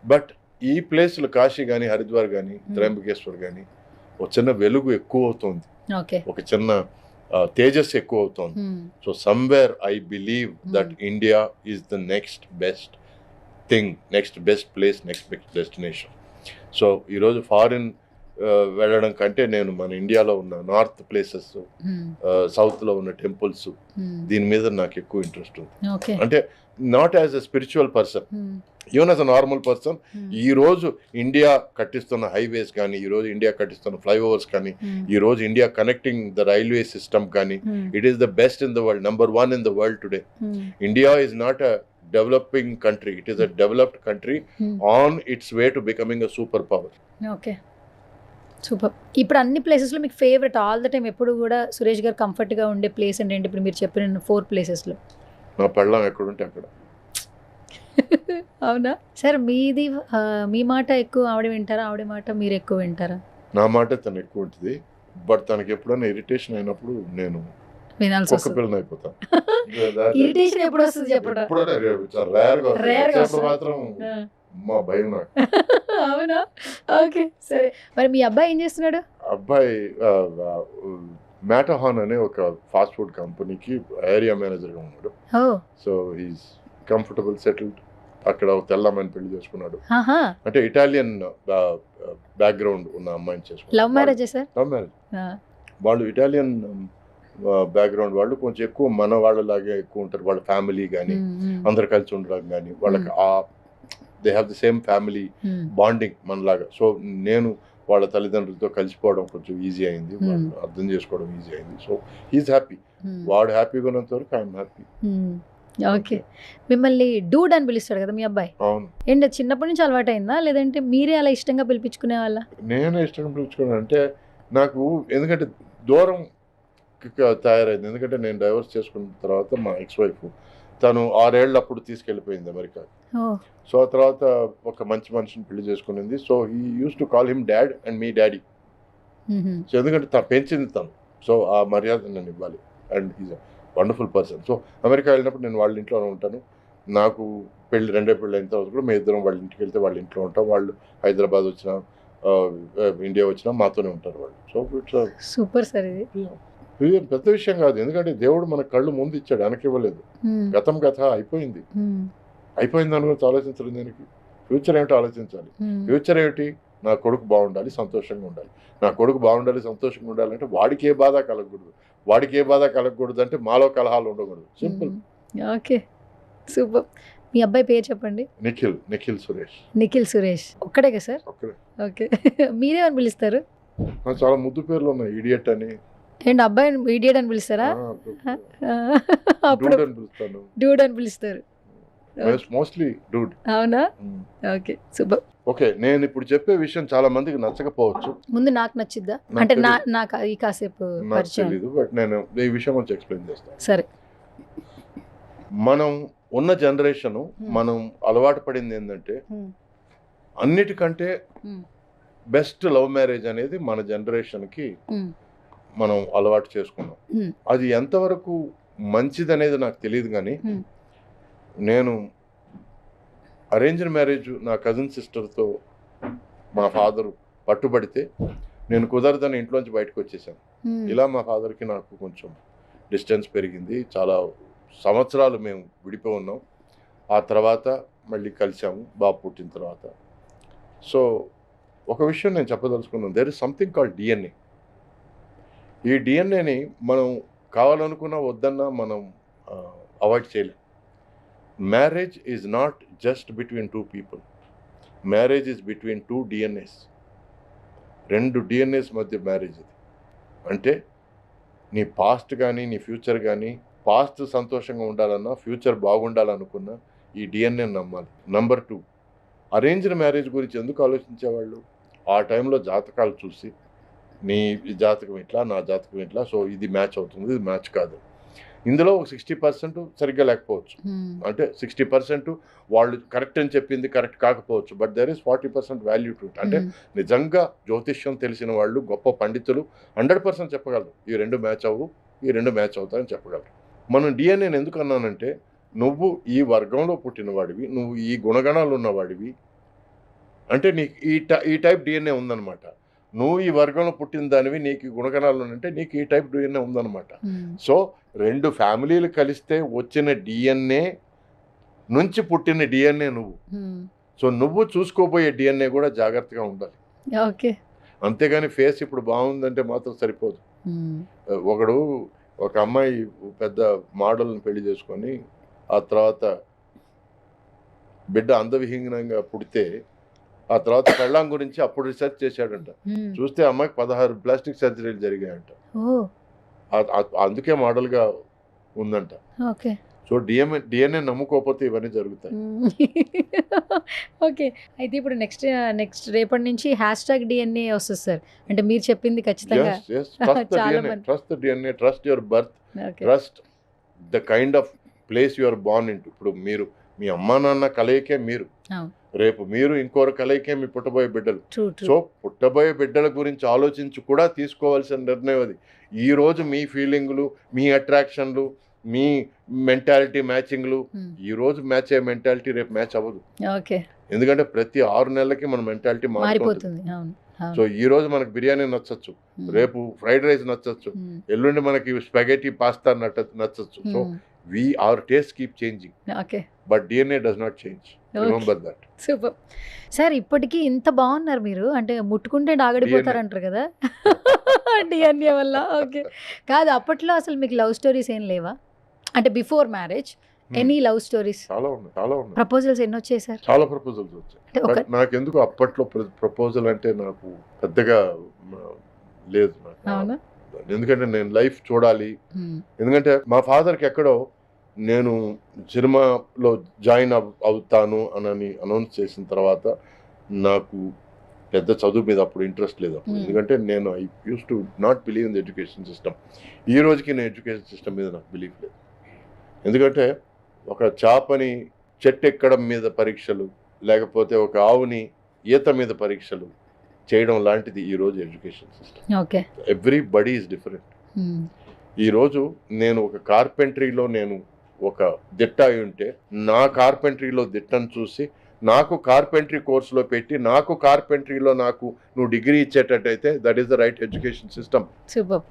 బట్ ఈ ప్లేస్లు కాశీ కానీ హరిద్వార్ కానీ త్రయంబకేశ్వర్ కానీ ఒక చిన్న వెలుగు ఎక్కువ అవుతుంది, ఒక చిన్న తేజస్ ఎక్కువ అవుతుంది. So somewhere I believe that India is the next best thing, next best place, next best destination. So ఈరోజు ఫారిన్ వెళ్ళడం కంటే నేను మన ఇండియాలో ఉన్న నార్త్ ప్లేసెస్, సౌత్లో ఉన్న టెంపుల్స్, దీని మీద నాకు ఎక్కువ ఇంట్రెస్ట్ ఉంది. అంటే not as a spiritual person, even as a normal person. ఈ రోజు ఇండియా కట్టిస్తున్న హైవేస్ కానీ, ఈ రోజు ఇండియా కట్టిస్తున్న ఫ్లైఓవర్స్ కానీ, ఈ రోజు India connecting the railway system కానీ, it is the best in the world, number 1 in the world today. India is not a developing country, it is a developed country on its way to becoming a superpower. Okay, super. ఇప్పుడు అన్ని ప్లేసెస్లో మీకు favourite all the time ఎప్పుడు కూడా సురేష్ గారు కంఫర్ట్గా ఉండే place ఏంటి? ఇప్పుడు మీరు చెప్పిన 4 ప్లేసెస్లో నా పెళ్ళం ఎక్కడుంటే అక్కడ. అవునా సార్? మీది మీ మాట ఎక్కువ ఆవిడ వింటారా, ఆవిడ మాట మీరు ఎక్కువ వింటారా? నా మాట తను ఎక్కువ ఉంటుంది, బట్ తనకి ఎప్పుడైనా ఇరిటేషన్ అయినప్పుడు నేను వినాల్సి వస్తుంది. పిల్లలు అయిపోతాను. ఇరిటేషన్ ఎప్పుడు వస్తుంది చెప్పడం? మాత్రం మా భయం నాకు. అవునా? ఓకే సరే. మరి మీ అబ్బాయి ఏం చేస్తున్నాడు? అబ్బాయి మ్యాటహాన్ అనే ఒక ఫాస్ట్ ఫుడ్ కంపెనీకి ఏరియా మేనేజర్గా ఉన్నాడు. So he's comfortable settled. అక్కడ తెల్లమ్మని పెళ్లి చేసుకున్నాడు. అంటే ఇటాలియన్ బ్యాక్గ్రౌండ్ ఉన్న అమ్మాయిని చేసుకున్నాడు. Love marriage sir? Love marriage. వాళ్ళు ఇటాలియన్ బ్యాక్గ్రౌండ్ వాళ్ళు కొంచెం ఎక్కువ మన వాళ్ళలాగే ఎక్కువ ఉంటారు. వాళ్ళ ఫ్యామిలీ కానీ అందరు కలిసి ఉండడం కానీ, వాళ్ళకి they have the same family bonding మనలాగా. సో నేను వాళ్ళ తల్లిదండ్రులతో కలిసిపోవడం కొంచెం ఈజీ అయింది, వాళ్ళు అర్థం చేసుకోవడం ఈజీ అయింది. So he's happy. వాడు హ్యాపీగా ఉన్నంత వరకు ఐఎమ్ హ్యాపీ. ఓకే. మిమ్మల్ని డూడ్ అని పిలుస్తాడు కదా మీ అబ్బాయి? అవును. ఏంటి చిన్నప్పటి నుంచి అలవాటు అయిందా, లేదంటే మీరే అలా ఇష్టంగా పిలిపించుకునే వాళ్ళ? నేనే ఇష్టంగా పిలుచుకున్నాను. అంటే నాకు ఎందుకంటే దూరం తయారైంది. ఎందుకంటే నేను డైవర్స్ చేసుకున్న తర్వాత మా ఎక్స్ వైఫ్ తను 6 ఏళ్ళు అప్పుడు తీసుకెళ్ళిపోయింది అమెరికా. సో ఆ తర్వాత ఒక మంచి మనిషిని పెళ్లి చేసుకునింది. So he uses to call him dad and me daddy. So ఎందుకంటే తను పెంచింది తను, సో ఆ మర్యాద నేను ఇవ్వాలి. And is a wonderful person. So America వెళ్ళినప్పుడు నేను వాళ్ళ ఇంట్లోనే ఉంటాను. నాకు రెండో పెళ్ళి అయిన తర్వాత కూడా మేము ఇద్దరం వాళ్ళ ఇంటికి వెళ్తే వాళ్ళ ఇంట్లో ఉంటాం. వాళ్ళు హైదరాబాద్ వచ్చినా ఇండియా వచ్చినా మాతోనే ఉంటారు వాళ్ళు. So it's super sir. ఇది పెద్ద విషయం కాదు, ఎందుకంటే దేవుడు మన కళ్ళు ముందు ఇచ్చాడు, వెనకివ్వలేదు. గతం కథ అయిపోయింది. అయిపోయింది దాని గురించి ఆలోచించడం దేనికి? ఫ్యూచర్ ఏమిటో ఆలోచించాలి. ఫ్యూచర్ ఏమిటి? నా కొడుకు బాగుండాలి, సంతోషంగా ఉండాలి. నా కొడుకు బాగుండాలి, సంతోషంగా ఉండాలంటే వాడికి ఏ బాధ కలగకూడదు. వాడికి ఏ బాధ కలగకూడదు అంటే మాలో కలహాలు ఉండకూడదు. సింపుల్. Okay super. మీ అబ్బాయి పేరు చెప్పండి. నిఖిల్ సురేష్. నిఖిల్ సురేష్ ఒక్కడే కదా సార్? ఒక్కడే. ఓకే. మీరేమని పిలుస్తారు? చాలా ముద్దు పేర్లు ఉన్నాయి. ఇడియట్ అని. ఏంటి అబ్బాయిని ఇడియట్ అని పిలుస్తారా? అప్పుడు డూడ్ అని పిలుస్తారు. Mostly dude. అవునా? Okay super. ఓకే, నేను ఇప్పుడు చెప్పే విషయం చాలా మందికి నచ్చకపోవచ్చు. ముందు నాకు నచ్చిద్దా? అంటే నాకు ఈ కాసేపు పరిచయం తెలీదు, బట్ నేను ఈ విషయం కొంచెం ఎక్స్ప్లెయిన్ చేస్తాను. సరే. మనం ఉన్న జనరేషన్ మనం అలవాటు పడింది ఏంటంటే అన్నిటికంటే బెస్ట్ లవ్ మ్యారేజ్ అనేది మన జనరేషన్కి మనం అలవాటు చేసుకున్నాం. అది ఎంతవరకు మంచిది అనేది నాకు తెలియదు, కానీ నేను అరేంజ్డ్ మ్యారేజ్ నా కజిన్ సిస్టర్తో మా ఫాదర్ పట్టుబడితే నేను కుదరదని ఇంట్లోంచి బయటకు వచ్చేసాను. ఇలా మా ఫాదర్కి నాకు కొంచెం డిస్టెన్స్ పెరిగింది. చాలా సంవత్సరాలు మేము విడిపోయి ఉన్నాం. ఆ తర్వాత మళ్ళీ కలిసాము బాబు పుట్టిన తర్వాత. సో ఒక విషయం నేను చెప్పదలుచుకున్నాను, there is something called DNA. ఈ డిఎన్ఏని మనం కావాలనుకున్నా వద్దన్నా మనం అవాయిడ్ చేయలేం. Marriage is not just between 2 people. Marriage is between 2 DNAs. 2 DNAs మధ్య మ్యారేజ్ ఇది. అంటే నీ పాస్ట్ కానీ నీ ఫ్యూచర్ కానీ, పాస్ట్ సంతోషంగా ఉండాలన్నా, ఫ్యూచర్ బాగుండాలనుకున్నా ఈ డిఎన్ఏ నమ్మాలి. నంబర్ 2, అరేంజ్డ్ మ్యారేజ్ గురించి ఎందుకు ఆలోచించేవాళ్ళు? ఆ టైంలో జాతకాలు చూసి నీ జాతకం ఇట్లా, నా జాతకం ఇట్లా, సో ఇది మ్యాచ్ అవుతుంది, ఇది మ్యాచ్ కాదు. ఇందులో ఒక 60% సరిగ్గా లేకపోవచ్చు, అంటే 60% వాళ్ళు కరెక్ట్ అని చెప్పింది కరెక్ట్ కాకపోవచ్చు, but there is 40% value to it. అంటే నిజంగా జ్యోతిష్యం తెలిసిన వాళ్ళు, గొప్ప పండితులు 100% చెప్పగలరు ఈ 2 మ్యాచ్ అవ్వు, ఈ 2 మ్యాచ్ అవుతాయని చెప్పగలరు. మనం డిఎన్ఏని ఎందుకు అన్నానంటే, నువ్వు ఈ వర్గంలో పుట్టినవాడివి, నువ్వు ఈ గుణగణాలు ఉన్నవాడివి, అంటే నీకు ఈ టైప్ డిఎన్ఏ ఉందన్నమాట. నువ్వు ఈ వర్గంలో పుట్టిన దానివి, నీకు ఈ గుణగణాలు అంటే నీకు ఈ టైప్ డిఎన్ఏ ఉందన్నమాట. సో 2 ఫ్యామిలీలు కలిస్తే వచ్చిన డిఎన్ఏ నుంచి పుట్టిన డిఎన్ఏ నువ్వు. సో నువ్వు చూసుకోబోయే డిఎన్ఏ కూడా జాగ్రత్తగా ఉండాలి. ఓకే. అంతేగాని ఫేస్ ఇప్పుడు బాగుందంటే మాత్రం సరిపోదు. ఒక అమ్మాయి పెద్ద మోడల్ని పెళ్లి చేసుకొని ఆ తర్వాత బిడ్డ అందవిహీనంగా పుడితే, ఆ తర్వాత పెళ్ళాం గురించి అప్పుడు రీసెర్చ్ చేశాడంట. చూస్తే అమ్మాయికి 16 ప్లాస్టిక్ సర్జరీలు జరిగాయంట. అందుకే మోడల్గా ఉందంట. సో డిఎన్ఏ నమ్ముకోకపోతే ఇవన్నీ జరుగుతాయి. ఓకే. అయితే ఇప్పుడు నెక్స్ట్ రేపటి నుంచి #DNA వస్తుంది సార్. అంటే మీరు చెప్పింది ఖచ్చితంగా trust the DNA, trust your birth, trust the kind of place you are born in. ఇప్పుడు మీరు మీ అమ్మా నాన్న కలయికే మీరు, రేపు మీరు ఇంకోరు కలయికే మీ పుట్టబోయే బిడ్డలు. సో పుట్టబోయే బిడ్డల గురించి ఆలోచించి కూడా తీసుకోవాల్సిన నిర్ణయం అది. ఈ రోజు మీ ఫీలింగ్లు, మీ అట్రాక్షన్లు, మీ మెంటాలిటీ మ్యాచింగ్లు, ఈ రోజు మ్యాచ్ అయ్యే మెంటాలిటీ రేపు మ్యాచ్ అవ్వదు. ఎందుకంటే ప్రతి 6 నెలలకి మన మెంటాలిటీ మారిపోతుంది. సో ఈ రోజు మనకు బిర్యానీ నచ్చచ్చు, రేపు ఫ్రైడ్ రైస్ నచ్చచ్చు, ఎల్లుండి మనకి స్పాగెటీ పాస్తా నచ్చచ్చు. So our taste keep changing. Okay. But DNA does not change. Remember that. Super. Sir ఇప్పటికీ ఇంత బాగున్నారు మీరు, అంటే ముట్టుకుంటే డాగడిపోతారంటారు కదా డిఎన్ఏ వల్ల. ఓకే. కాదు, అప్పట్లో అసలు మీకు లవ్ స్టోరీస్ ఏం లేవా? అంటే before marriage any love stories? చాలా ఉన్నాయి. ప్రపోజల్స్ ఎన్ని వచ్చాయి సార్? చాలా ప్రపోజల్స్ వచ్చాయి. నాకు ఎందుకు అప్పట్లో ప్రపోజల్ అంటే నాకు పెద్దగా లేదు. అవునా? ఎందుకంటే నేను లైఫ్ చూడాలి. ఎందుకంటే మా ఫాదర్కి ఎక్కడో నేను సినిమాలో జాయిన్ అవుతాను అని అనౌన్స్ చేసిన తర్వాత నాకు పెద్ద చదువు మీద అప్పుడు ఇంట్రెస్ట్ లేదు. ఎందుకంటే నేను I use to not believe in the education system. ఈ రోజుకి నేను ఎడ్యుకేషన్ సిస్టమ్ మీద నాకు బిలీఫ్ లేదు. ఎందుకంటే ఒక చాపని చెట్టు ఎక్కడం మీద పరీక్షలు, లేకపోతే ఒక ఆవుని ఈత మీద పరీక్షలు చేయడం లాంటిది ఈ రోజు education system. Okay. Everybody is different. ఈరోజు నేను ఒక కార్పెంటరీలో నేను ఒక దిట్ట అయి ఉంటే, నా కార్పెంటరీలో దిట్టను చూసి నాకు కార్పెంటరీ కోర్సులో పెట్టి నాకు కార్పెంటరీలో నాకు నువ్వు డిగ్రీ ఇచ్చేటట్టయితే that is the right education system. Super.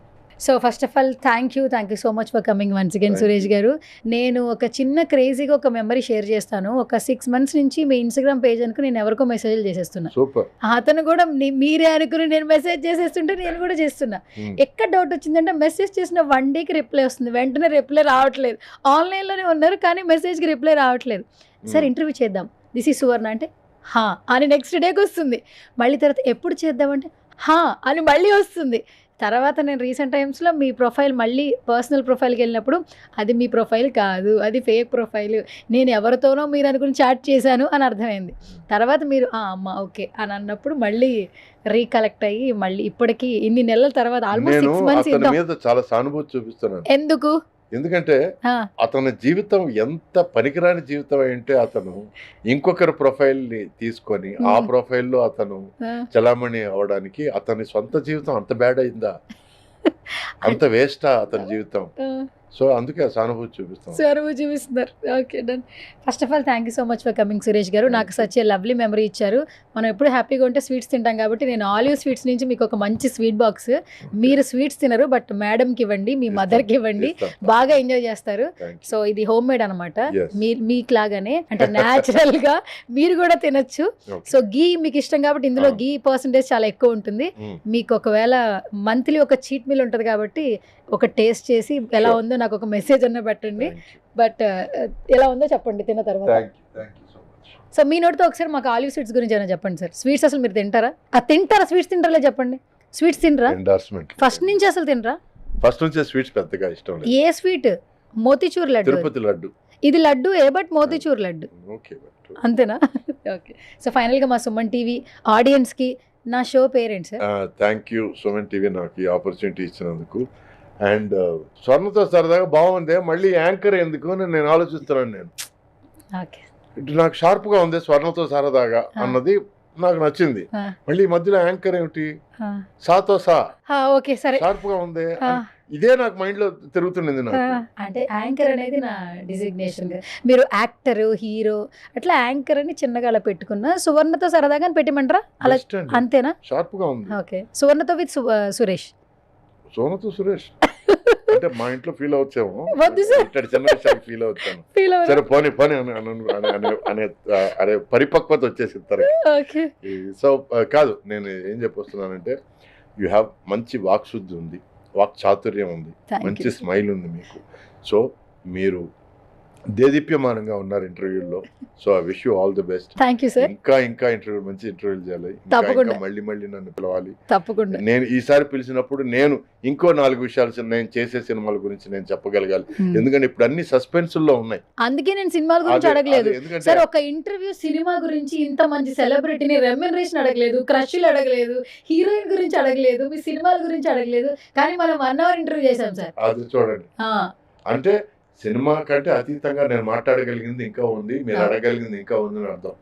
So first of all thank you so much for coming once again Suresh garu. నేను ఒక చిన్న క్రేజీగా ఒక మెమరీ షేర్ చేస్తాను. ఒక 6 months నుంచి మీ ఇన్స్టాగ్రామ్ పేజ్ అనుకు నేను ఎవరికో మెసేజ్లు చేసేస్తున్నా. సూపర్. అతను కూడా మీరే అనుకుని నేను మెసేజ్ చేసేస్తుంటే నేను కూడా చేస్తున్నా. ఎక్కడ డౌట్ వచ్చిందంటే మెసేజ్ చేసిన 1 dayకి రిప్లై వస్తుంది, వెంటనే రిప్లై రావట్లేదు. ఆన్లైన్లోనే ఉన్నారు కానీ మెసేజ్కి రిప్లై రావట్లేదు. సార్ ఇంటర్వ్యూ చేద్దాం, దిస్ ఈ సువర్ణ అంటే హా అని నెక్స్ట్ డేకి వస్తుంది. మళ్ళీ తర్వాత ఎప్పుడు చేద్దామంటే హా అని మళ్ళీ వస్తుంది. తర్వాత నేను రీసెంట్ టైమ్స్లో మీ ప్రొఫైల్ మళ్ళీ పర్సనల్ ప్రొఫైల్కి వెళ్ళినప్పుడు అది మీ ప్రొఫైల్ కాదు, అది ఫేక్ ప్రొఫైల్, నేను ఎవరితోనో మీరు అనుకుని చాట్ చేశాను అని అర్థమైంది. తర్వాత మీరు అమ్మ ఓకే అని అన్నప్పుడు మళ్ళీ రీకలెక్ట్ అయ్యి మళ్ళీ ఇప్పటికీ ఇన్ని నెలల తర్వాత ఆల్మోస్ట్ 6 months చాలా సానుభూతి చూపిస్తున్నాను. ఎందుకు? ఎందుకంటే అతని జీవితం ఎంత పనికిరాని జీవితం అంటే అతను ఇంకొకరి ప్రొఫైల్ ని తీసుకొని ఆ ప్రొఫైల్లో అతను చలామణి అవడానికి అతని సొంత జీవితం అంత బ్యాడ్ అయిందా? అంత వేస్టా అతని జీవితం? సో అందుకే ఆ సానుభూతి చూపిస్తాం. సార్ చూపిస్తున్నారు. Okay done. First of all thank you so much for coming Suresh గారు. నాకు సచ్ ఏ లవ్లీ మెమరీ ఇచ్చారు. మనం ఎప్పుడు హ్యాపీగా ఉంటే స్వీట్స్ తింటాం కాబట్టి నేను ఆలివ్ స్వీట్స్ నుంచి మీకు ఒక మంచి స్వీట్ బాక్స్, మీరు స్వీట్స్ తినరు బట్ మేడంకి ఇవ్వండి, మీ మదర్కి ఇవ్వండి, బాగా ఎంజాయ్ చేస్తారు. సో ఇది హోమ్ మేడ్ అనమాట, మీకు లాగానే అంటే న్యాచురల్ గా మీరు కూడా తినొచ్చు. సో గీ మీకు ఇష్టం కాబట్టి ఇందులో గీ పర్సంటేజ్ చాలా ఎక్కువ ఉంటుంది. మీకు ఒకవేళ మంత్లీ ఒక చీట్ మీల్ ఉంటుంది కాబట్టి ఒక టేస్ట్ చేసి ఎలా ఉందో నాకు ఒక మెసేజ్ అన్న పెట్టండి. బట్ ఎలా ఉందో చెప్పండి తిన్న తర్వాత. సో మీ నోటితో ఒకసారి మాకు ఆలివ్ స్వీట్స్ గురించి ఏమైనా చెప్పండి సార్. స్వీట్స్ అసలు మీరు తింటారా? తింటారా? స్వీట్స్ తింటారా చెప్పండి. స్వీట్స్ తినరా? ఫస్ట్ నుంచి అసలు తినరా? ఫస్ట్ నుంచి స్వీట్స్ పెద్దగా ఇష్టం లేదు. ఏ స్వీట్? మోతిచూర్ లడ్డు. తిరుపతి లడ్డు. ఇది లడ్డు ఏ బట్ మోతిచూర్ లడ్డు. అంతేనా? ఓకే. సో ఫైనల్గా మా సుమన్ టీవీ ఆడియన్స్కి నా show parents sir. Thank you Suman TV నాకు ఈ ఆపర్చునిటీ ఇచ్చినందుకు. అండ్ స్వర్ణతో సరదాగా బాగుంది, మళ్ళీ యాంకర్ ఎందుకు అని నేను ఆలోచిస్తున్నాను. నేను ఇటు నాకు షార్ప్గా ఉంది స్వర్ణతో సరదాగా అన్నది నాకు నచ్చింది. మళ్ళీ ఈ మధ్యలో యాంకర్ ఏమిటి సాతో సా ఓకే సరే షార్ప్ గా ఉంది, ఇదే నాకు మైండ్ లో తిరుగుతుండేది. నాకు అంటే యాంకర్ అనేది నా డిజిగ్నేషన్. మీరు యాక్టర్, హీరో అట్లా యాంకర్ అని చిన్నగా అలా పెట్టుకున్నా. సువర్ణతో సరదాగా పెట్టమంటారా? అలా అంతేనా? షార్ప్ గా ఉంది. ఓకే. సువర్ణతో విత్ సురేష్. సోనతో సురేష్ అంటే మా ఇంట్లో ఫీల్ అవుతాము, చిన్న విషయాలు ఫీల్ అవుతాను. సరే పోనీ పోనీ అనే పరిపక్వత వచ్చేసి. సో కాదు, నేను ఏం చెప్పొస్తున్నానంటే యూ హ్యావ్ మంచి వాక్ శుద్ధి ఉంది, వాక్ చాతుర్యం ఉంది, మంచి స్మైల్ ఉంది మీకు. సో మీరు దేదీప్యమానంగా ఉన్నారు ఇంటర్వ్యూల్లో. So I wish you all the best. Thank you sir. ఇంకా ఇంటర్వ్యూ మంచి ఇంటర్వ్యూలు చేయాలి, మళ్ళీ నన్ను పిలవాలి తప్పకుండా. నేను ఈసారి పిలిచినప్పుడు నేను ఇంకో 4 విషయాలు నేను చేసే సినిమాల గురించి నేను చెప్పగలగాలి. ఎందుకంటే ఇప్పుడు అన్ని సస్పెన్స్ లో ఉన్నాయి. అందుకే నేను సినిమాల గురించి అడగలేదు సార్. ఒక ఇంటర్వ్యూ సినిమా గురించి ఇంత మంచి సెలబ్రిటీని రెమ్యునరేషన్ అడగలేదు, క్రష్లు అడగలేదు, హీరోయిన్ గురించి అడగలేదు, మీ సినిమాల గురించి అడగలేదు, కానీ మనం 1 hour ఇంటర్వ్యూ చేశాం సార్. అది చూడండి, అంటే సినిమా కంటే అతీతంగా నేను మాట్లాడగలిగింది ఇంకా ఉంది, మీరు అడగలిగింది ఇంకా ఉంది అని అర్థం.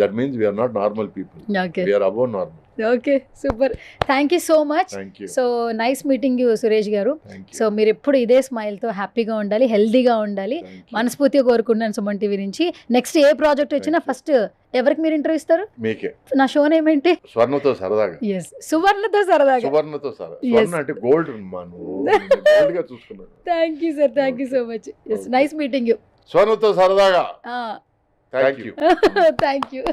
That means we're not normal people, we're above normal. Okay super. Thank you so much. So nice meeting you Suresh garu. So మీరు ఎప్పుడు ఇదే స్మైల్తో హ్యాపీగా ఉండాలి, హెల్దీగా ఉండాలి, మనస్ఫూర్తిగా కోరుకున్నాను సుమన్ టీవీ నుంచి. నెక్స్ట్ ఏ ప్రాజెక్ట్ వచ్చినా ఫస్ట్ ఎవరికి మీరు ఇంటర్వ్యూ ఇస్తారు? మీకే. నా షో నేమ్ ఏంటి? స్వర్ణతో సరదాగా. yes సువర్ణతో సరదాగా. సువర్ణతో సరదాగా. స్వర్ణ అంటే గోల్డ్ గోల్డ్ గా చూసుకున్నాను. Thank you sir, thank you so much. Nice meeting you. స్వర్ణతో సరదాగా. Thank you.